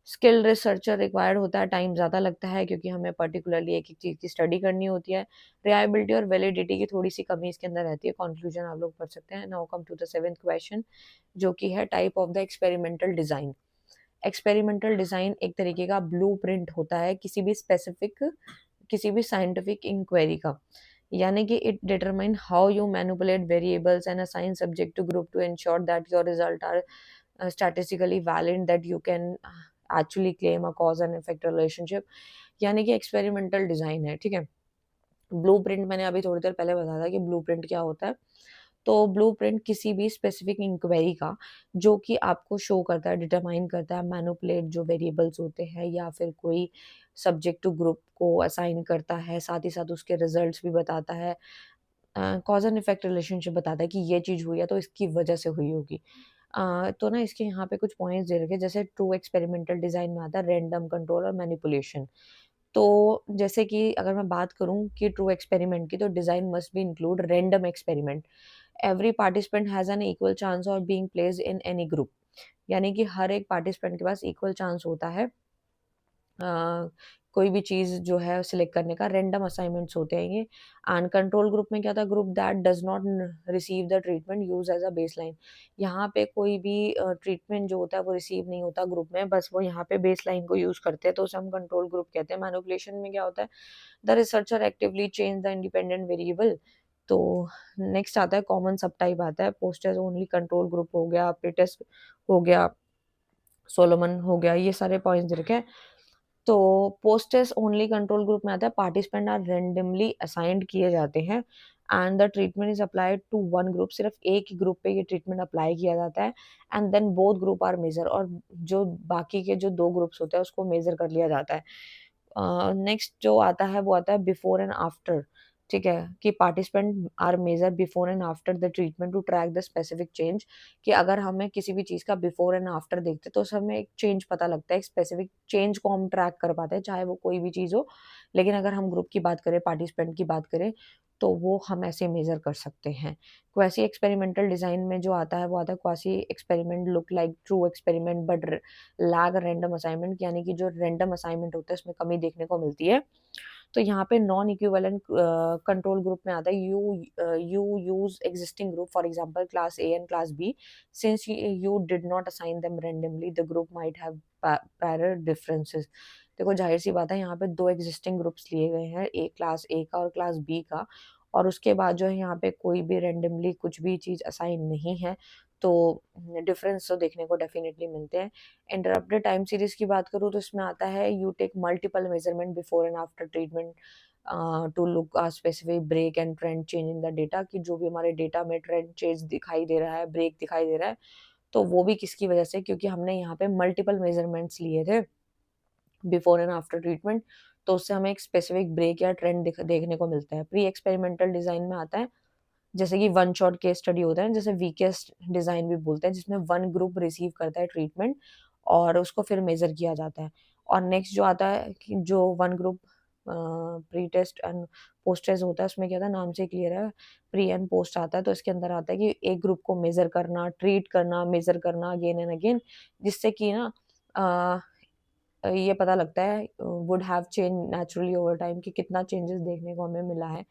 स्किल्ड रिसर्चर रिक्वायर्ड होता है, टाइम ज़्यादा लगता है क्योंकि हमें पर्टिकुलरली एक-एक चीज़ की स्टडी करनी होती है। रिलायबिलिटी और वैलिडिटी की थोड़ी-सी कमी इसके अंदर रहती है। कंक्लूजन आप लोग पढ़ सकते हैं। Now come to the 7th question, जो कि है type of the experimental design. Experimental design एक तरीके का ब्लूप्रिंट होता है किसी भी साइंटिफिक इंक्वायरी का। यानी कि it determine how you manipulate variables and assign subject to group to ensure that your result are statistically valid, that you can actually claim a cause and effect relationship। यानी कि एक्सपेरिमेंटल डिजाइन है, ठीक है। ब्लूप्रिंट मैंने अभी थोड़ी देर पहले बताया था कि ब्लूप्रिंट क्या होता है। तो ब्लूप्रिंट किसी भी स्पेसिफिक इंक्वायरी का, जो कि आपको शो करता है, डिटरमाइन करता है, मैनिपुलेट जो वेरिएबल्स होते हैं या फिर कोई सब्जेक्ट टू ग्रुप को असाइन करता है, साथ ही साथ उसके रिजल्ट्स भी बताता है, कॉज एंड इफेक्ट रिलेशनशिप बताता है कि ये चीज़ हुई है तो इसकी वजह से हुई होगी। तो ना इसके यहाँ पे कुछ पॉइंट्स दे रखे हैं, जैसे ट्रू एक्सपेरिमेंटल डिज़ाइन में आता है रैंडम कंट्रोल और मैनिपुलेशन। तो जैसे कि अगर मैं बात करूँ कि ट्रू एक्सपेरिमेंट की, तो design must be include random experiment. Every participant has an equal chance of being placed in any group. यानी कि हर एक पार्टिसिपेंट के पास इक्वल चांस होता है अ, कोई भी चीज़ जो है सिलेक्ट करने का। रैंडम असाइनमेंट्स होते हैं ये। एंड कंट्रोल ग्रुप में क्या था, group that does not receive the treatment use as a baseline. यहाँ पे कोई भी ट्रीटमेंट जो होता है वो रिसीव नहीं होता ग्रुप में, बस वो यहाँ पे बेसलाइन को यूज़ करते हैं, तो उसे हम कंट्रोल ग्रुप कहते हैं। मैनिपुलेशन में क्या होता है, the researcher actively change the independent variable. तो नेक्स्ट आता है कॉमन सब टाइप आता है, पोस्टर्स ओनली कंट्रोल ग्रुप हो गया, प्रीटेस्ट हो गया, सोलोमन हो गया, ये सारे पॉइंट्स दे रखे हैं। तो पोस्टर्स ओनली कंट्रोल ग्रुप में आता है, पार्टिसिपेंट आर रैंडमली असाइन्ड किए जाते हैं and the treatment is applied to one group. सिर्फ एक ही ग्रुप पे ये ट्रीटमेंट अप्लाई किया जाता है and then both group are measure, और जो बाकी के जो 2 ग्रुप्स होते हैं उसको मेजर कर लिया जाता है। नेक्स्ट जो आता है वो आता है बिफोर एंड आफ्टर, ठीक है, कि participant are measure before and after the treatment to track the specific change. कि अगर हमें किसी भी चीज़ का बिफोर एंड आफ्टर देखते हैं तो उससे हमें एक चेंज पता लगता है, एक स्पेसिफिक चेंज को हम ट्रैक कर पाते हैं, चाहे वो कोई भी चीज़ हो। लेकिन अगर हम ग्रुप की बात करें, पार्टिसिपेंट की बात करें, तो वो हम ऐसे मेजर कर सकते हैं। क्वासी एक्सपेरिमेंटल डिजाइन में जो आता है वो आता है quasi experiment look like true experiment but lag random assignment. यानी कि जो रैंडम असाइनमेंट होता है उसमें कमी देखने को मिलती है। तो यहाँ पे नॉन इक्विवेलेंट कंट्रोल ग्रुप में आता है you use existing group, for example class A and class B, since you did not assign them randomly the group might have parallel differences. देखो जाहिर सी बात है, यहाँ पे 2 एग्जिस्टिंग ग्रुप्स लिए गए हैं, एक क्लास ए का और क्लास बी का, और उसके बाद जो है यहाँ पे कोई भी रैंडमली कुछ भी चीज़ असाइन नहीं है, तो डिफरेंस तो देखने को डेफिनेटली मिलते हैं। इंटरप्टेड टाइम सीरीज की बात करूँ तो इसमें आता है you take multiple measurement before and after treatment to look a specific break and trend change in the data. कि जो भी हमारे डेटा में ट्रेंड चेंज दिखाई दे रहा है, ब्रेक दिखाई दे रहा है, तो वो भी किसकी वजह से, क्योंकि हमने यहाँ पे मल्टीपल मेजरमेंट्स लिए थे बिफोर एंड आफ्टर ट्रीटमेंट, तो उससे हमें एक स्पेसिफिक ब्रेक या ट्रेंड देखने को मिलता है। प्री एक्सपेरिमेंटल डिजाइन में आता है जैसे कि वन शॉट केस स्टडी होता है, जैसे वीकेस्ट डिजाइन भी बोलते हैं, जिसमें वन ग्रुप रिसीव करता है ट्रीटमेंट और उसको फिर मेजर किया जाता है। और नेक्स्ट जो आता है कि जो one group pre test and post test होता है, उसमें क्या था, नाम से क्लियर है, प्री एंड पोस्ट आता है, तो इसके अंदर आता है कि एक ग्रुप को मेजर करना, ट्रीट करना, मेजर करना अगेन एंड अगेन, जिससे कि ना ये पता लगता है would have change naturally over time, कि कितना चेंजेस देखने को हमें मिला है।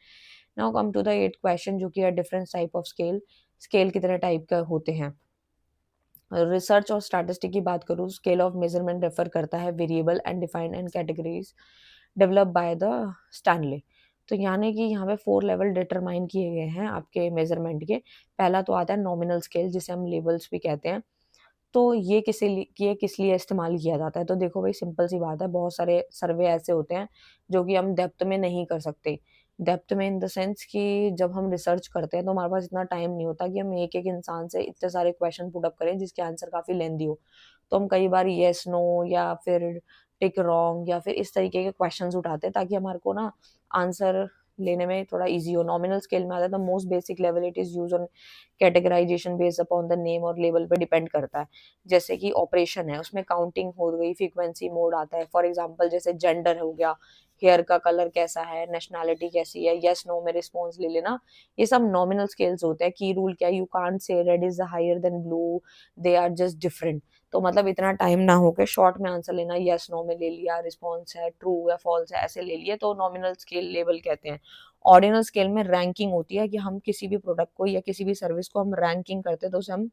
Now come to the 8th question, जो कि है different type of scale. Scale कितने टाइप का होते हैं। रिसर्च और स्टैटिस्टिक की बात करूँ, स्केल ऑफ मेजरमेंट रेफर करता है variable and defined and categories develop by the Stanley. तो यानी कि यहाँ पे 4 लेवल डिटरमाइन किए गए हैं आपके मेजरमेंट के। पहला तो आता है नॉमिनल स्केल, जिसे हम लेवल्स भी कहते हैं। तो ये किस लिए इस्तेमाल किया जाता है? तो देखो भाई, सिंपल सी बात है, बहुत सारे सर्वे ऐसे होते हैं जो कि हम डेप्थ में नहीं कर सकते। डेप्थ में इन द सेंस कि जब हम रिसर्च करते हैं तो हमारे पास इतना टाइम नहीं होता कि हम एक-एक इंसान से इतने सारे क्वेश्चन पुट अप करें जिसके आंसर काफ़ी लेंथी हो। तो हम कई बार येस, नो या फिर टिक रॉन्ग या फिर इस तरीके के क्वेश्चंस उठाते हैं ताकि हमारे को ना आंसर लेने में थोड़ा इजी हो। नॉमिनल स्केल में आता है the most basic level, it is use on categorization based upon the name और लेवल पे डिपेंड करता है। जैसे कि ऑपरेशन है उसमें काउंटिंग हो गई, फ्रीक्वेंसी मोड आता है। फॉर एग्जांपल जैसे जेंडर हो गया, हेयर का कलर कैसा है, नेशनैलिटी कैसी है, यस नो में रिस्पॉन्स ले लेना, ये सब नॉमिनल स्केल्स होते हैं। की रूल क्या है, you can't say red is higher than blue, they are just different. तो मतलब इतना टाइम ना हो के शॉर्ट में आंसर लेना, यस नो में ले लिया, रिस्पॉन्स है ट्रू या फॉल्स है ऐसे ले लिए, तो नॉमिनल स्केल लेवल कहते हैं। ऑर्डिनल स्केल में रैंकिंग होती है कि हम किसी भी प्रोडक्ट को या किसी भी सर्विस को हम रैंकिंग करते हैं, तो उसे हम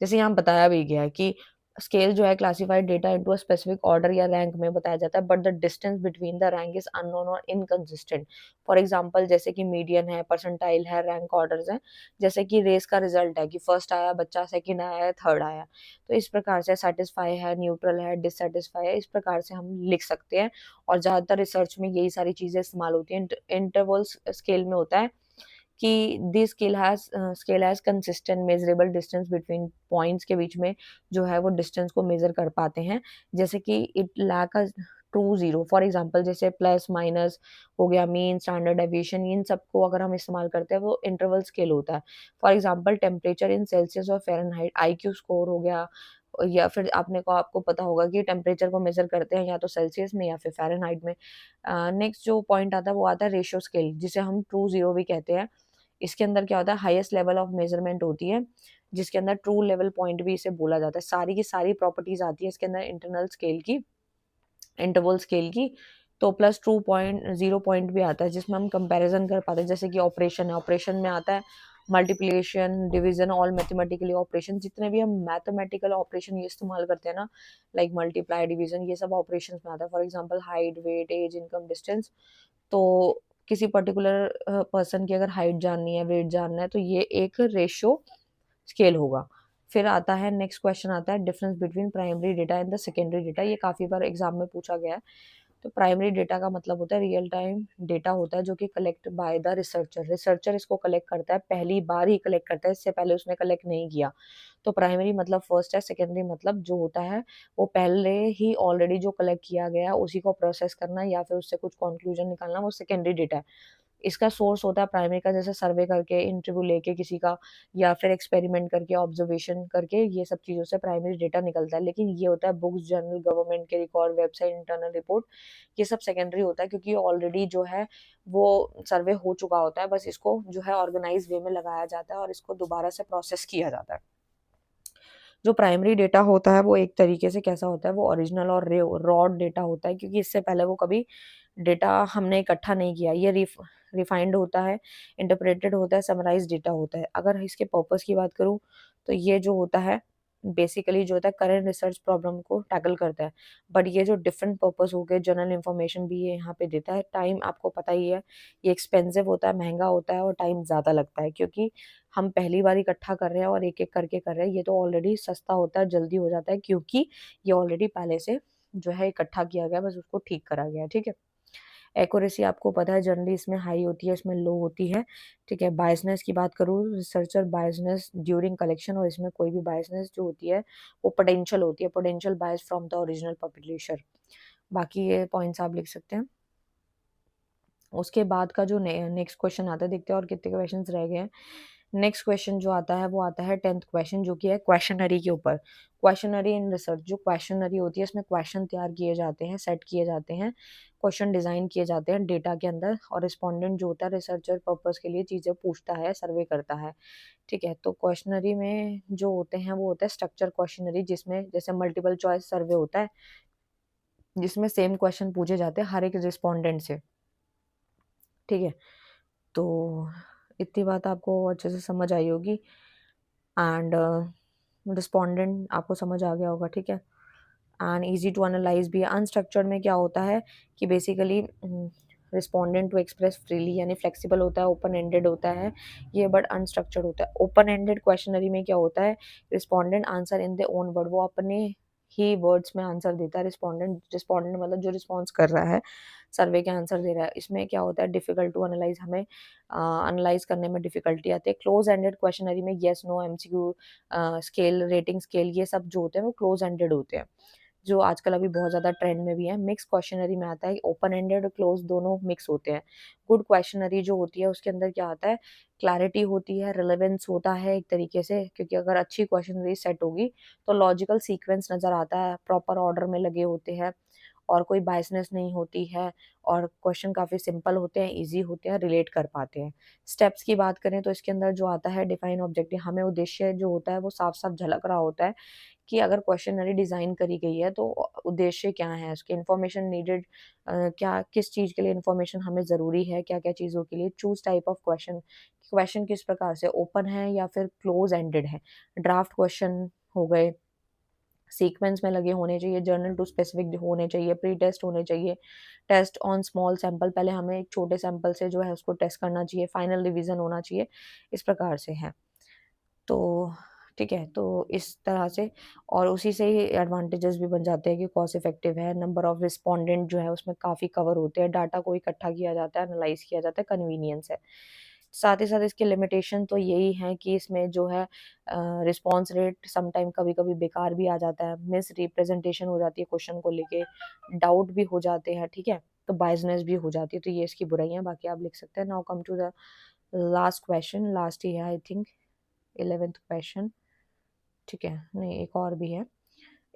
जैसे यहाँ बताया भी गया है कि स्केल जो है classified data into a specific order या रैंक में बताया जाता है, but the distance between the rank is unknown और इनकंसिस्टेंट। फॉर एग्जांपल जैसे कि मीडियन है, परसेंटाइल है, रैंक ऑर्डर्स हैं। जैसे कि रेस का रिजल्ट है कि फर्स्ट आया बच्चा, सेकंड आया है, थर्ड आया। तो इस प्रकार से सेटिस्फाई है, न्यूट्रल है, डिससेटिस्फाई है, इस प्रकार से हम लिख सकते हैं। और ज्यादातर रिसर्च में यही सारी चीजें इस्तेमाल होती हैं। इंटरवल स्केल में होता है कि this scale has consistent measurable distance between points के बीच में जो है वो डिस्टेंस को मेजर कर पाते हैं। जैसे कि it lack a true zero. For example जैसे प्लस माइनस हो गया, मीन, स्टैंडर्ड डेविएशन, इन सबको अगर हम इस्तेमाल करते हैं वो इंटरवल स्केल होता है। For example temperature in Celsius और फ़ारेनहाइट, आईक्यू स्कोर हो गया। या फिर आपको पता होगा कि टेम्परेचर को मेजर करते हैं या तो सेल्सियस में या फिर फ़ारेनहाइट में। नेक्स्ट जो पॉइंट आता है वो आता है रेशियो स्केल, जिसे हम ट्रू जीरो भी कहते हैं। इसके अंदर क्या होता है, हाईएस्ट लेवल ऑफ मेजरमेंट होती है, जिसके अंदर ट्रू लेवल पॉइंट भी इसे बोला जाता है। सारी की सारी प्रॉपर्टीज आती है इसके अंदर इंटरनल स्केल की, इंटरवल स्केल की। तो plus true point, zero point भी आता है जिसमें हम कंपैरिजन कर पाते हैं। जैसे कि ऑपरेशन है, ऑपरेशन में आता है multiplication, division, all mathematically operation, जितने भी हम मैथमेटिकल ऑपरेशन ये इस्तेमाल करते हैं ना, लाइक मल्टीप्लाई, डिवीजन, ये सब ऑपरेशन में आता है। For example height, weight, age, income, distance. तो किसी पर्टिकुलर पर्सन की अगर हाइट जाननी है, वेट जानना है, तो ये एक रेशियो स्केल होगा। फिर आता है नेक्स्ट क्वेश्चन आता है difference between primary data and the secondary data. ये काफी बार एग्जाम में पूछा गया है। तो प्राइमरी डेटा का मतलब होता है रियल टाइम डेटा होता है जो कि collect by the researcher. Researcher इसको कलेक्ट करता है, पहली बार ही कलेक्ट करता है, इससे पहले उसने कलेक्ट नहीं किया। तो प्राइमरी मतलब फर्स्ट है, सेकेंडरी मतलब जो होता है वो पहले ही ऑलरेडी जो कलेक्ट किया गया है उसी को प्रोसेस करना या फिर उससे कुछ कंक्लूजन निकालना, वो सेकेंडरी डेटा है। इसका सोर्स होता है प्राइमरी का, जैसे सर्वे करके, इंटरव्यू लेके किसी का, या फिर एक्सपेरिमेंट करके, ऑब्जर्वेशन करके, ये सब चीज़ों से प्राइमरी डेटा निकलता है। लेकिन ये होता है बुक्स, जर्नल, गवर्नमेंट के रिकॉर्ड, वेबसाइट, इंटरनल रिपोर्ट, ये सब सेकेंडरी होता है क्योंकि ऑलरेडी जो है वो सर्वे हो चुका होता है। बस इसको जो है ऑर्गेनाइज वे में लगाया जाता है और इसको दोबारा से प्रोसेस किया जाता है। जो प्राइमरी डेटा होता है वो एक तरीके से कैसा होता है, वो ओरिजिनल और रॉ डेटा होता है, क्योंकि इससे पहले वो कभी डेटा हमने इकट्ठा नहीं किया। ये रिफाइंड होता है, इंटरप्रेटेड होता है, समराइज डेटा होता है। अगर इसके पर्पस की बात करूँ तो ये जो होता है बेसिकली जो होता है करंट रिसर्च प्रॉब्लम को टैकल करता है। बट ये जो डिफरेंट पर्पस हो गए, जनरल इन्फॉर्मेशन भी ये यहाँ पे देता है। टाइम आपको पता ही है, ये एक्सपेंसिव होता है, महंगा होता है और टाइम ज़्यादा लगता है, क्योंकि हम पहली बार इकट्ठा कर रहे हैं और एक एक करके कर रहे हैं। ये तो ऑलरेडी सस्ता होता है, जल्दी हो जाता है, क्योंकि ये ऑलरेडी पहले से जो है इकट्ठा किया गया है, बस उसको ठीक करा गया है। ठीक है। एक्यूरेसी आपको पता है जनरली इसमें हाई होती है, इसमें लो होती है। ठीक है। बायसनेस की बात करूँ, रिसर्चर बायसनेस ड्यूरिंग कलेक्शन, और इसमें कोई भी बायसनेस जो होती है वो पोटेंशियल होती है, potential bias from the original publisher. बाकी ये पॉइंट्स आप लिख सकते हैं। उसके बाद का जो नेक्स्ट क्वेश्चन आता है, देखते हैं और कितने क्वेश्चन रह गए हैं। नेक्स्ट क्वेश्चन जो आता है वो आता है 10th क्वेश्चन, जो कि है क्वेश्चनरी के ऊपर। क्वेश्चनरी इन रिसर्च, जो क्वेश्चनरी होती है इसमें क्वेश्चन तैयार किए जाते हैं, सेट किए जाते हैं, क्वेश्चन डिजाइन किए जाते हैं डेटा के अंदर, और रिस्पोंडेंट जो होता है रिसर्चर पर्पस के लिए चीजें पूछता है, सर्वे करता है। ठीक है। तो क्वेश्चनरी में जो होते हैं वो होता है स्ट्रक्चर क्वेश्चनरी, जिसमें जैसे मल्टीपल चॉइस सर्वे होता है, जिसमें सेम क्वेश्चन पूछे जाते हैं हर एक रिस्पोंडेंट से। ठीक है। तो इतनी बात आपको अच्छे से समझ आई होगी, एंड रिस्पोंडेंट आपको समझ आ गया होगा। ठीक है। एंड इजी टू एनालाइज भी है। अनस्ट्रक्चर्ड में क्या होता है कि basically respondent to express freely, यानी फ्लेक्सिबल होता है, ओपन एंडेड होता है ये, बट अनस्ट्रक्चर्ड होता है। ओपन एंडेड क्वेश्चनरी में क्या होता है, respondent answer in the own word, वो अपने ही वर्ड्स में आंसर देता है। रिस्पोंडेंट मतलब जो रिस्पॉन्स कर रहा है, सर्वे के आंसर दे रहा है। इसमें क्या होता है, डिफिकल्ट टू एनालाइज, हमें एनालाइज करने में डिफिकल्टी आती है। क्लोज एंडेड क्वेश्चनरी में yes no, MCQ, scale, rating scale, ये सब जो होते हैं वो क्लोज एंडेड होते हैं। जो आजकल अभी बहुत ज़्यादा ट्रेंड में भी है। मिक्स क्वेश्चनरी में आता है ओपन एंडेड और क्लोज दोनों मिक्स होते हैं। गुड क्वेश्चनरी जो होती है उसके अंदर क्या आता है, क्लैरिटी होती है, रिलेवेंस होता है एक तरीके से, क्योंकि अगर अच्छी क्वेश्चनरी सेट होगी तो लॉजिकल सीक्वेंस नज़र आता है, प्रॉपर ऑर्डर में लगे होते हैं और कोई बायसनेस नहीं होती है और क्वेश्चन काफ़ी सिंपल होते हैं, ईज़ी होते हैं, रिलेट कर पाते हैं। स्टेप्स की बात करें तो इसके अंदर जो आता है डिफाइन ऑब्जेक्टिव, हमें उद्देश्य जो होता है वो साफ-साफ झलक रहा होता है कि अगर क्वेश्चनरी डिज़ाइन करी गई है तो उद्देश्य क्या है, उसकी इन्फॉर्मेशन नीडेड, क्या किस चीज़ के लिए इन्फॉर्मेशन हमें ज़रूरी है, क्या-क्या चीज़ों के लिए, choose type of question, question किस प्रकार से ओपन है या फिर क्लोज एंडेड है, ड्राफ्ट क्वेश्चन हो गए, सीक्वेंस में लगे होने चाहिए, जर्नल टू स्पेसिफिक होने चाहिए, प्री टेस्ट होने चाहिए, टेस्ट ऑन स्मॉल सैंपल, पहले हमें एक छोटे सैंपल से जो है उसको टेस्ट करना चाहिए, फाइनल रिवीजन होना चाहिए, इस प्रकार से है। तो ठीक है, तो इस तरह से और उसी से ही एडवांटेजेस भी बन जाते हैं कि कॉस्ट इफेक्टिव है, नंबर ऑफ रिस्पोंडेंट जो है उसमें काफ़ी कवर होते हैं, डाटा को इकट्ठा किया जाता है, एनालाइज़ किया जाता है, कन्वीनियंस है। साथ ही साथ इसके लिमिटेशन तो यही है कि इसमें जो है रिस्पॉन्स रेट सम टाइम कभी-कभी बेकार भी आ जाता है, मिस रिप्रेजेंटेशन हो जाती है क्वेश्चन को लेके, डाउट भी हो जाते हैं, ठीक है? तो बायसनेस भी हो जाती है, तो ये इसकी बुराइयाँ, बाकी आप लिख सकते हैं। Now come to the last question, last ही है आई थिंक 11th क्वेश्चन, ठीक है? नहीं, एक और भी है।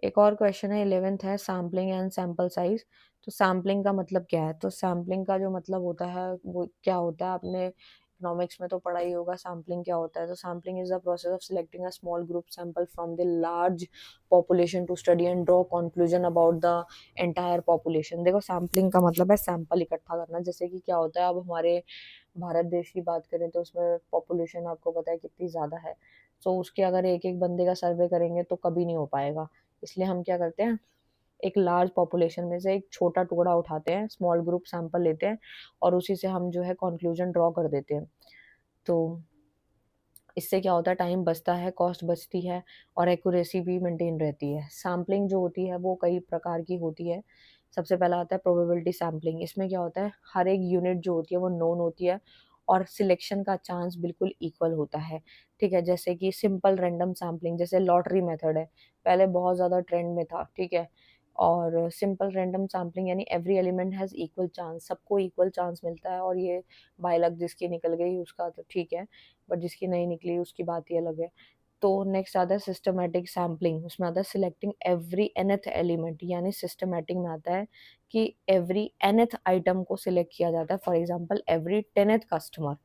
एक और क्वेश्चन है 11th है सैम्पलिंग एंड सैंपल साइज़। तो सैम्पलिंग का मतलब क्या है? तो सैम्पलिंग का जो मतलब होता है वो क्या होता है, आपने इकोनॉमिक्स में तो पढ़ा ही होगा सैम्पलिंग क्या होता है। तो sampling is the process of selecting a small group sample from the large population to study and draw conclusion about the entire population. देखो सैम्पलिंग का मतलब है सैंपल इकट्ठा करना। जैसे कि क्या होता है, अब हमारे भारत देश की बात करें तो उसमें पॉपुलेशन आपको पता है कितनी ज़्यादा है। सो उसके अगर एक-एक बंदे का सर्वे करेंगे तो कभी नहीं हो पाएगा। इसलिए हम क्या करते हैं, एक लार्ज पॉपुलेशन में से एक छोटा टुकड़ा उठाते हैं, स्मॉल ग्रुप सैंपल लेते हैं और उसी से हम जो है कंक्लूजन ड्रॉ कर देते हैं। तो इससे क्या होता है, टाइम बचता है, कॉस्ट बचती है और एक्यूरेसी भी मेंटेन रहती है। सैम्पलिंग जो होती है वो कई प्रकार की होती है। सबसे पहला आता है प्रोबेबिलिटी सैम्पलिंग। इसमें क्या होता है, हर एक यूनिट जो होती है वो नोन होती है और सिलेक्शन का चांस बिल्कुल इक्वल होता है। ठीक है? जैसे कि सिंपल रैंडम सैम्पलिंग, जैसे लॉटरी मेथड है, पहले बहुत ज़्यादा ट्रेंड में था, ठीक है? और सिंपल रैंडम सैम्पलिंग यानी every element has equal chance, सबको इक्वल चांस मिलता है और ये बाय लक जिसकी निकल गई उसका तो ठीक है। बट जिसकी नहीं निकली उसकी बात ही अलग है। तो नेक्स्ट आता है सिस्टमैटिक सैम्पलिंग, उसमें आता है सिलेक्टिंग एवरी nth एलिमेंट, यानी सिस्टमैटिक में आता है कि एवरी nth आइटम को सिलेक्ट किया जाता है, for example every 10th customer,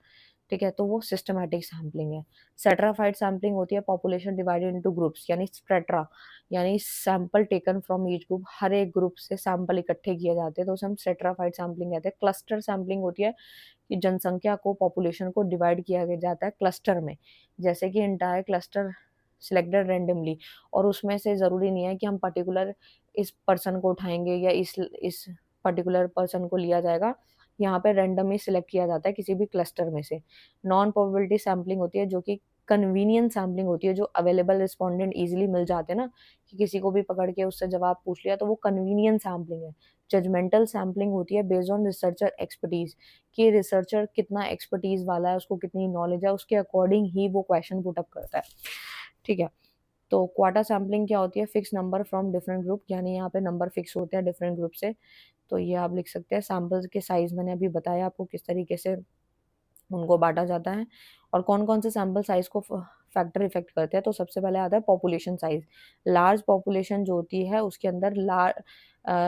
ठीक है? तो वो सिस्टमैटिक सैम्पलिंग है। स्ट्रैटिफाइड सैम्पलिंग होती है पॉपुलेशन डिवाइडेड इनटू ग्रुप्स, यानी स्ट्रैटा, यानी sample taken from each group, हर एक ग्रुप से सैंपल इकट्ठे किए जाते हैं तो उसे हम स्ट्रैटिफाइड सैम्पलिंग कहते हैं। क्लस्टर सैम्पलिंग होती है कि जनसंख्या को, पॉपुलेशन को डिवाइड किया गया जाता है क्लस्टर में, जैसे कि एंटायर क्लस्टर सिलेक्टेड रैंडमली, और उसमें से ज़रूरी नहीं है कि हम पर्टिकुलर इस पर्सन को उठाएँगे या इस पर्टिकुलर पर्सन को लिया जाएगा। यहाँ पे रैंडमली सिलेक्ट किया जाता है किसी भी क्लस्टर में से। नॉन प्रोबेबिलिटी सैम्पलिंग होती है जो कि कन्वीनिएंट सैम्पलिंग होती है, जो अवेलेबल रिस्पोंडेंट ईज़िली मिल जाते हैं ना, कि किसी को भी पकड़ के उससे जवाब पूछ लिया, तो वो कन्वीनिएंट सैम्पलिंग है। जजमेंटल सैम्पलिंग होती है बेस्ड ऑन रिसर्चर एक्सपर्टीज़, कि रिसर्चर कितना एक्सपर्टीज़ वाला है, उसको कितनी नॉलेज है, उसके अकॉर्डिंग ही वो क्वेश्चन पुट अप करता है। ठीक है? तो क्वार्टर सैम्पलिंग क्या होती है, fix number from different group, यानी यहाँ पे नंबर फिक्स होते हैं डिफरेंट ग्रुप से। तो ये आप लिख सकते हैं। सैंपल्स के साइज़ मैंने अभी बताया आपको किस तरीके से उनको बाँटा जाता है और कौन-कौन से सैंपल साइज़ को फैक्टर इफ़ेक्ट करते हैं। तो सबसे पहले आता है पॉपुलेशन साइज़। लार्ज पॉपुलेशन जो होती है उसके अंदर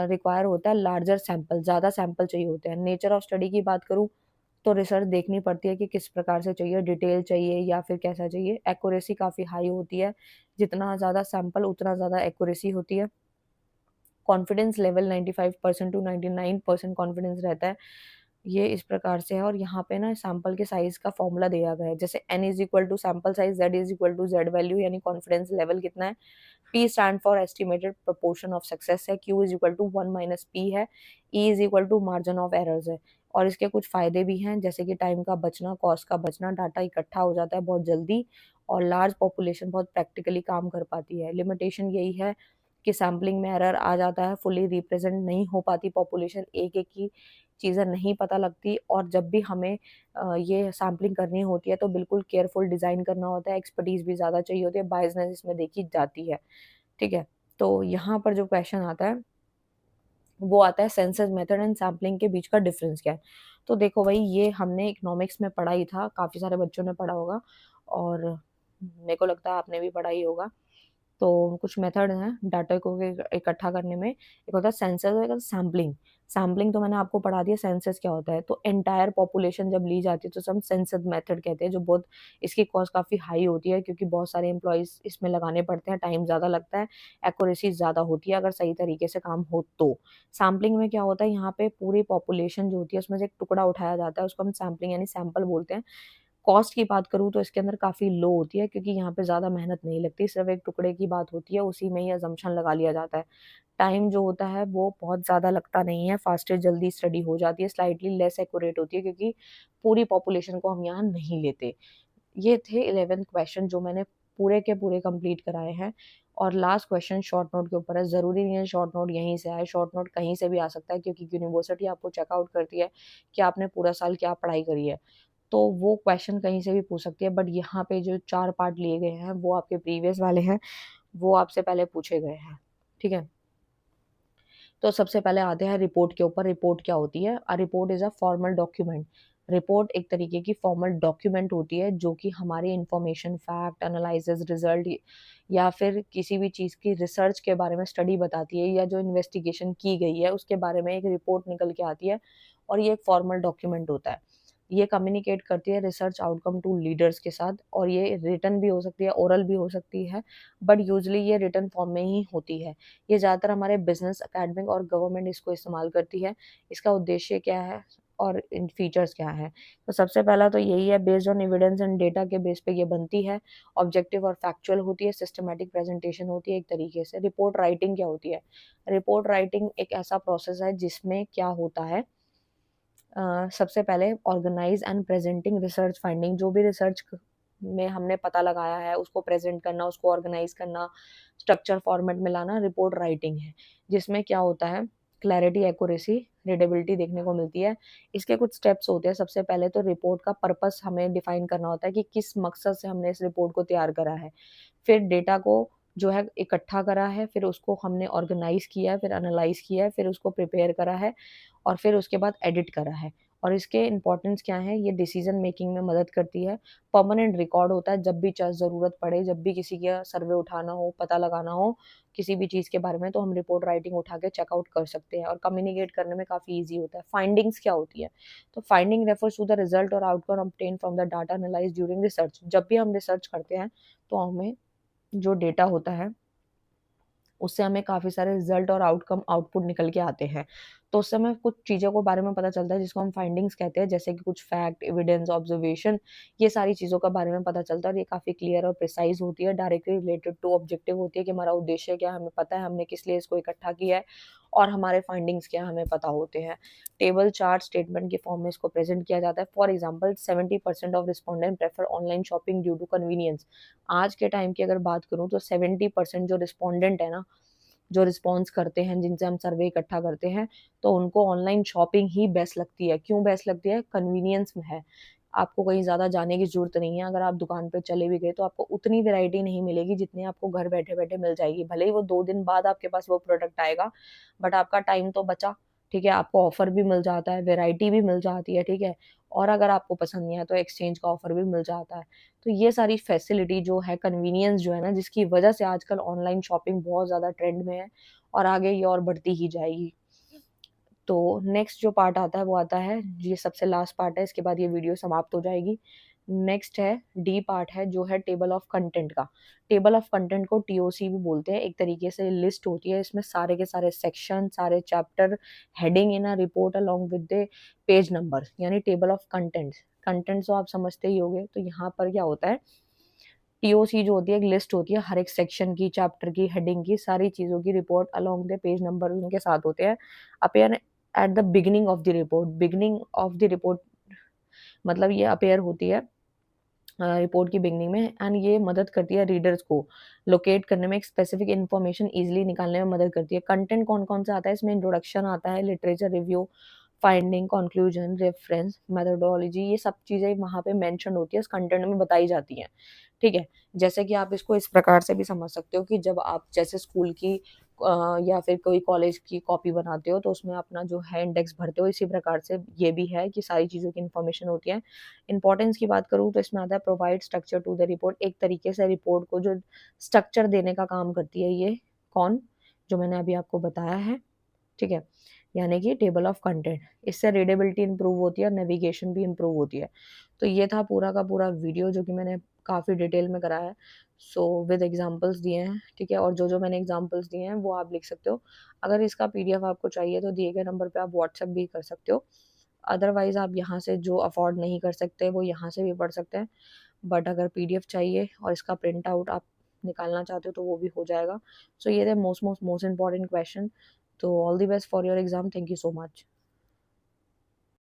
रिक्वायर होता है लार्जर सैंपल, ज़्यादा सैंपल चाहिए होते हैं। नेचर ऑफ स्टडी की बात करूँ तो रिसर्च देखनी पड़ती है कि किस प्रकार से चाहिए, डिटेल चाहिए या फिर कैसा चाहिए। एक्यूरेसी काफ़ी हाई होती है, जितना ज़्यादा सैंपल उतना ज़्यादा एक्यूरेसी होती है। कॉन्फिडेंस लेवल 95% टू 99% कॉन्फिडेंस रहता है। ये इस प्रकार से है और यहाँ पे ना सैंपल के साइज़ का फ़ॉर्मूला दिया गया है। जैसे n is equal to sample size, z is equal to z value, यानी कॉन्फिडेंस लेवल कितना है। P stand for estimated proportion of success है, Q is equal to 1 minus P है, E is equal to margin of errors है। और इसके कुछ फ़ायदे भी हैं, जैसे कि टाइम का बचना, कॉस्ट का बचना, डाटा इकट्ठा हो जाता है बहुत जल्दी और लार्ज पॉपुलेशन बहुत प्रैक्टिकली काम कर पाती है। लिमिटेशन यही है कि सैंपलिंग में एरर आ जाता है, फुली रिप्रेज़ेंट नहीं हो पाती पॉपुलेशन, एक-एक की चीज़ें नहीं पता लगती और जब भी हमें ये सैंपलिंग करनी होती है तो बिल्कुल केयरफुल डिज़ाइन करना होता है, एक्सपर्टीज़ भी ज़्यादा चाहिए होती है, बायसनेस इसमें देखी जाती है, ठीक है? तो यहाँ पर जो क्वेश्चन आता है वो आता है सेंसस मेथड एंड सैम्पलिंग के बीच का डिफरेंस क्या है। तो देखो भाई, ये हमने इकोनॉमिक्स में पढ़ा ही था, काफ़ी सारे बच्चों ने पढ़ा होगा और मेरे को लगता है आपने भी पढ़ा ही होगा। तो कुछ मेथड हैं डाटा को इकट्ठा करने में। एक होता है सेंसस और एक होता है सैम्पलिंग। सैम्पलिंग तो मैंने आपको पढ़ा दिया, सेंसस क्या होता है। तो एंटायर पॉपुलेशन जब ली जाती है तो हम सेंसस मेथड कहते हैं, जो बहुत इसकी कॉस्ट काफ़ी हाई होती है क्योंकि बहुत सारे एम्प्लॉइज़ इसमें लगाने पड़ते हैं, टाइम ज़्यादा लगता है, एक्यूरेसी ज़्यादा होती है अगर सही तरीके से काम हो तो। सैम्पलिंग में क्या होता है, यहाँ पे पूरी पॉपुलेशन जो होती है उसमें से एक टुकड़ा उठाया जाता है, उसको हम सैम्पलिंग यानी सैंपल बोलते हैं। कॉस्ट की बात करूँ तो इसके अंदर काफ़ी लो होती है क्योंकि यहाँ पे ज़्यादा मेहनत नहीं लगती, सिर्फ़ एक टुकड़े की बात होती है, उसी में ही असम्पशन लगा लिया जाता है। टाइम जो होता है वो बहुत ज़्यादा लगता नहीं है, फ़ास्टर जल्दी स्टडी हो जाती है, स्लाइटली लेस एक्यूरेट होती है क्योंकि पूरी पॉपुलेशन को हम यहाँ नहीं लेते। ये थे 11th क्वेश्चन जो मैंने पूरे के पूरे कंप्लीट कराए हैं और लास्ट क्वेश्चन शॉर्ट नोट के ऊपर है। ज़रूरी नहीं है शॉर्ट नोट यहीं से आए, शॉर्ट नोट कहीं से भी आ सकता है क्योंकि यूनिवर्सिटी आपको चेकआउट करती है कि आपने पूरा साल क्या पढ़ाई करी है। तो वो क्वेश्चन कहीं से भी पूछ सकती है, बट यहाँ पे जो 4 पार्ट लिए गए हैं वो आपके प्रीवियस वाले हैं, वो आपसे पहले पूछे गए हैं, ठीक है? तो सबसे पहले आते हैं रिपोर्ट के ऊपर। रिपोर्ट क्या होती है? A report is a formal document. Report एक तरीके की फॉर्मल डॉक्यूमेंट होती है जो कि हमारी इन्फॉर्मेशन, फैक्ट, एनालिसिस, रिजल्ट या फिर किसी भी चीज़ की रिसर्च के बारे में स्टडी बताती है या जो इन्वेस्टिगेशन की गई है उसके बारे में एक रिपोर्ट निकल के आती है और ये एक फॉर्मल डॉक्यूमेंट होता है। ये कम्युनिकेट करती है रिसर्च आउटकम टू लीडर्स के साथ और ये रिटन भी हो सकती है, ओरल भी हो सकती है, बट यूजुअली ये रिटन फॉर्म में ही होती है। ये ज़्यादातर हमारे बिज़नेस, एकेडमिक और गवर्नमेंट इसको इस्तेमाल करती है। इसका उद्देश्य क्या है और इन फीचर्स क्या हैं? तो सबसे पहला तो यही है, based on evidence and data के बेस पे ये बनती है। ऑब्जेक्टिव और फैक्चुअल होती है, सिस्टमैटिक प्रेज़ेंटेशन होती है एक तरीके से। रिपोर्ट राइटिंग क्या होती है? रिपोर्ट राइटिंग एक ऐसा प्रोसेस है जिसमें क्या होता है, सबसे पहले ऑर्गेनाइज़ एंड प्रेज़ेंटिंग रिसर्च फाइंडिंग, जो भी रिसर्च में हमने पता लगाया है उसको प्रेज़ेंट करना, उसको ऑर्गेनाइज़ करना, स्ट्रक्चर फॉर्मेट में लाना, रिपोर्ट राइटिंग है। जिसमें क्या होता है, क्लैरिटी, एक्यूरेसी, रीडेबिलिटी देखने को मिलती है। इसके कुछ स्टेप्स होते हैं। सबसे पहले तो रिपोर्ट का पर्पस हमें डिफ़ाइन करना होता है कि किस मकसद से हमने इस रिपोर्ट को तैयार करा है। फिर डेटा को जो है इकट्ठा करा है, फिर उसको हमने ऑर्गेनाइज़ किया है, फिर एनालाइज़ किया है, फिर उसको प्रिपेयर करा है और फिर उसके बाद एडिट करा है। और इसके इम्पोर्टेंस क्या है, ये डिसीज़न मेकिंग में मदद करती है। परमानेंट रिकॉर्ड होता है, जब भी ज़रूरत पड़े, जब भी किसी का सर्वे उठाना हो, पता लगाना हो, किसी भी चीज़ के बारे में, तो हम रिपोर्ट राइटिंग उठा के चेकआउट कर सकते हैं और कम्युनिकेट करने में काफ़ी ईज़ी होता है। फाइंडिंग्स क्या होती है? तो finding refers to the result और outcome obtained from the data analysed during research. जब भी हम रिसर्च करते हैं, तो हमें जो डेटा होता है उससे हमें काफ़ी सारे रिज़ल्ट और आउटपुट निकल के आते हैं। तो उससे हमें कुछ चीज़ों के बारे में पता चलता है जिसको हम फाइंडिंग्स कहते हैं, जैसे कि कुछ फैक्ट, एविडेंस, ऑब्जर्वेशन, ये सारी चीज़ों के बारे में पता चलता है और ये काफ़ी क्लियर और प्रिसाइज़ होती है, डायरेक्टली रिलेटेड टू ऑब्जेक्टिव होती है कि हमारा उद्देश्य क्या है, हमें पता है हमने किस लिए इसको इकट्ठा किया है और हमारे फाइंडिंग्स क्या हैं, हमें पता होते हैं। टेबल, चार्ट, स्टेटमेंट के फॉर्म में इसको प्रेज़ेंट किया जाता है। For example 70% of respondent prefer online shopping due to convenience. आज के टाइम की अगर बात करूँ तो 70% जो रिस्पोंडेंट है ना, जो रिस्पॉन्स करते हैं, जिनसे हम सर्वे इकट्ठा करते हैं, तो उनको ऑनलाइन शॉपिंग ही बेस्ट लगती है। क्यों बेस्ट लगती है? कन्वीनियंस में है। आपको कहीं ज़्यादा जाने की ज़रूरत नहीं है। अगर आप दुकान पे चले भी गए तो आपको उतनी वैरायटी नहीं मिलेगी जितनी आपको घर बैठे-बैठे मिल जाएगी। भले ही वो 2 दिन बाद आपके पास वो प्रोडक्ट आएगा, बट आपका टाइम तो बचा, ठीक है? आपको ऑफ़र भी मिल जाता है, वैरायटी भी मिल जाती है, ठीक है? और अगर आपको पसंद नहीं आया तो एक्सचेंज का ऑफ़र भी मिल जाता है। तो ये सारी फैसिलिटी जो है, कन्वीनियंस जो है ना, जिसकी वजह से आजकल ऑनलाइन शॉपिंग बहुत ज़्यादा ट्रेंड में है और आगे ये और बढ़ती ही जाएगी। तो नेक्स्ट जो पार्ट आता है वो आता है, ये सबसे लास्ट पार्ट है, इसके बाद ये वीडियो समाप्त हो जाएगी। नेक्स्ट है, डी पार्ट है जो है टेबल ऑफ कंटेंट का। टेबल ऑफ कंटेंट को टीओसी भी बोलते हैं, एक तरीके से लिस्ट होती है, इसमें सारे के सारे सेक्शन, सारे chapter, heading in a report along with the page number, यानी टेबल ऑफ कंटेंट्स। कंटेंट्स तो आप समझते ही होंगे, तो यहाँ पर क्या होता है, टीओसी जो होती है एक लिस्ट होती है हर एक सेक्शन की, चैप्टर की, हेडिंग की, सारी चीज़ों की report along the page number उनके साथ होते हैं। Appear at the beginning of the report. Beginning of the report मतलब ये अपीयर होती है रिपोर्ट की बिगनिंग में एंड ये मदद करती है रीडर्स को लोकेट करने में, एक स्पेसिफिक इन्फॉर्मेशन ईजिली निकालने में मदद करती है। कंटेंट कौन-कौन सा आता है इसमें? इंट्रोडक्शन आता है, literature review, finding, conclusion, reference, methodology, ये सब चीज़ें वहाँ पे मेंशन होती है, इस कंटेंट में बताई जाती हैं, ठीक है? जैसे कि आप इसको इस प्रकार से भी समझ सकते हो कि जब आप जैसे स्कूल की या फिर कोई कॉलेज की कॉपी बनाते हो तो उसमें अपना जो है इंडेक्स भरते हो, इसी प्रकार से ये भी है कि सारी चीज़ों की इन्फॉर्मेशन होती है। इम्पोर्टेंस की बात करूँ तो इसमें आता है provide structure to the report, एक तरीके से रिपोर्ट को जो स्ट्रक्चर देने का काम करती है ये कौन? जो मैंने अभी आपको बताया है, ठीक है? यानी कि टेबल ऑफ कंटेंट, इससे रीडेबिलिटी इंप्रूव होती है और नेविगेशन भी इंप्रूव होती है। तो ये था पूरा का पूरा वीडियो जो कि मैंने काफ़ी डिटेल में करा है। सो विद एग्जांपल्स दिए हैं, ठीक है? और जो-जो मैंने एग्जांपल्स दिए हैं वो आप लिख सकते हो। अगर इसका पीडीएफ आपको चाहिए तो दिए गए नंबर पे आप व्हाट्सएप भी कर सकते हो। अदरवाइज़ आप यहाँ से जो अफ़ोर्ड नहीं कर सकते वो यहाँ से भी पढ़ सकते हैं। बट अगर पीडीएफ चाहिए और इसका प्रिंट आउट आप निकालना चाहते हो तो वो भी हो जाएगा। सो ये थे मोस्ट इम्पोर्टेंट क्वेश्चन। तो all the best for your exam. Thank you so much.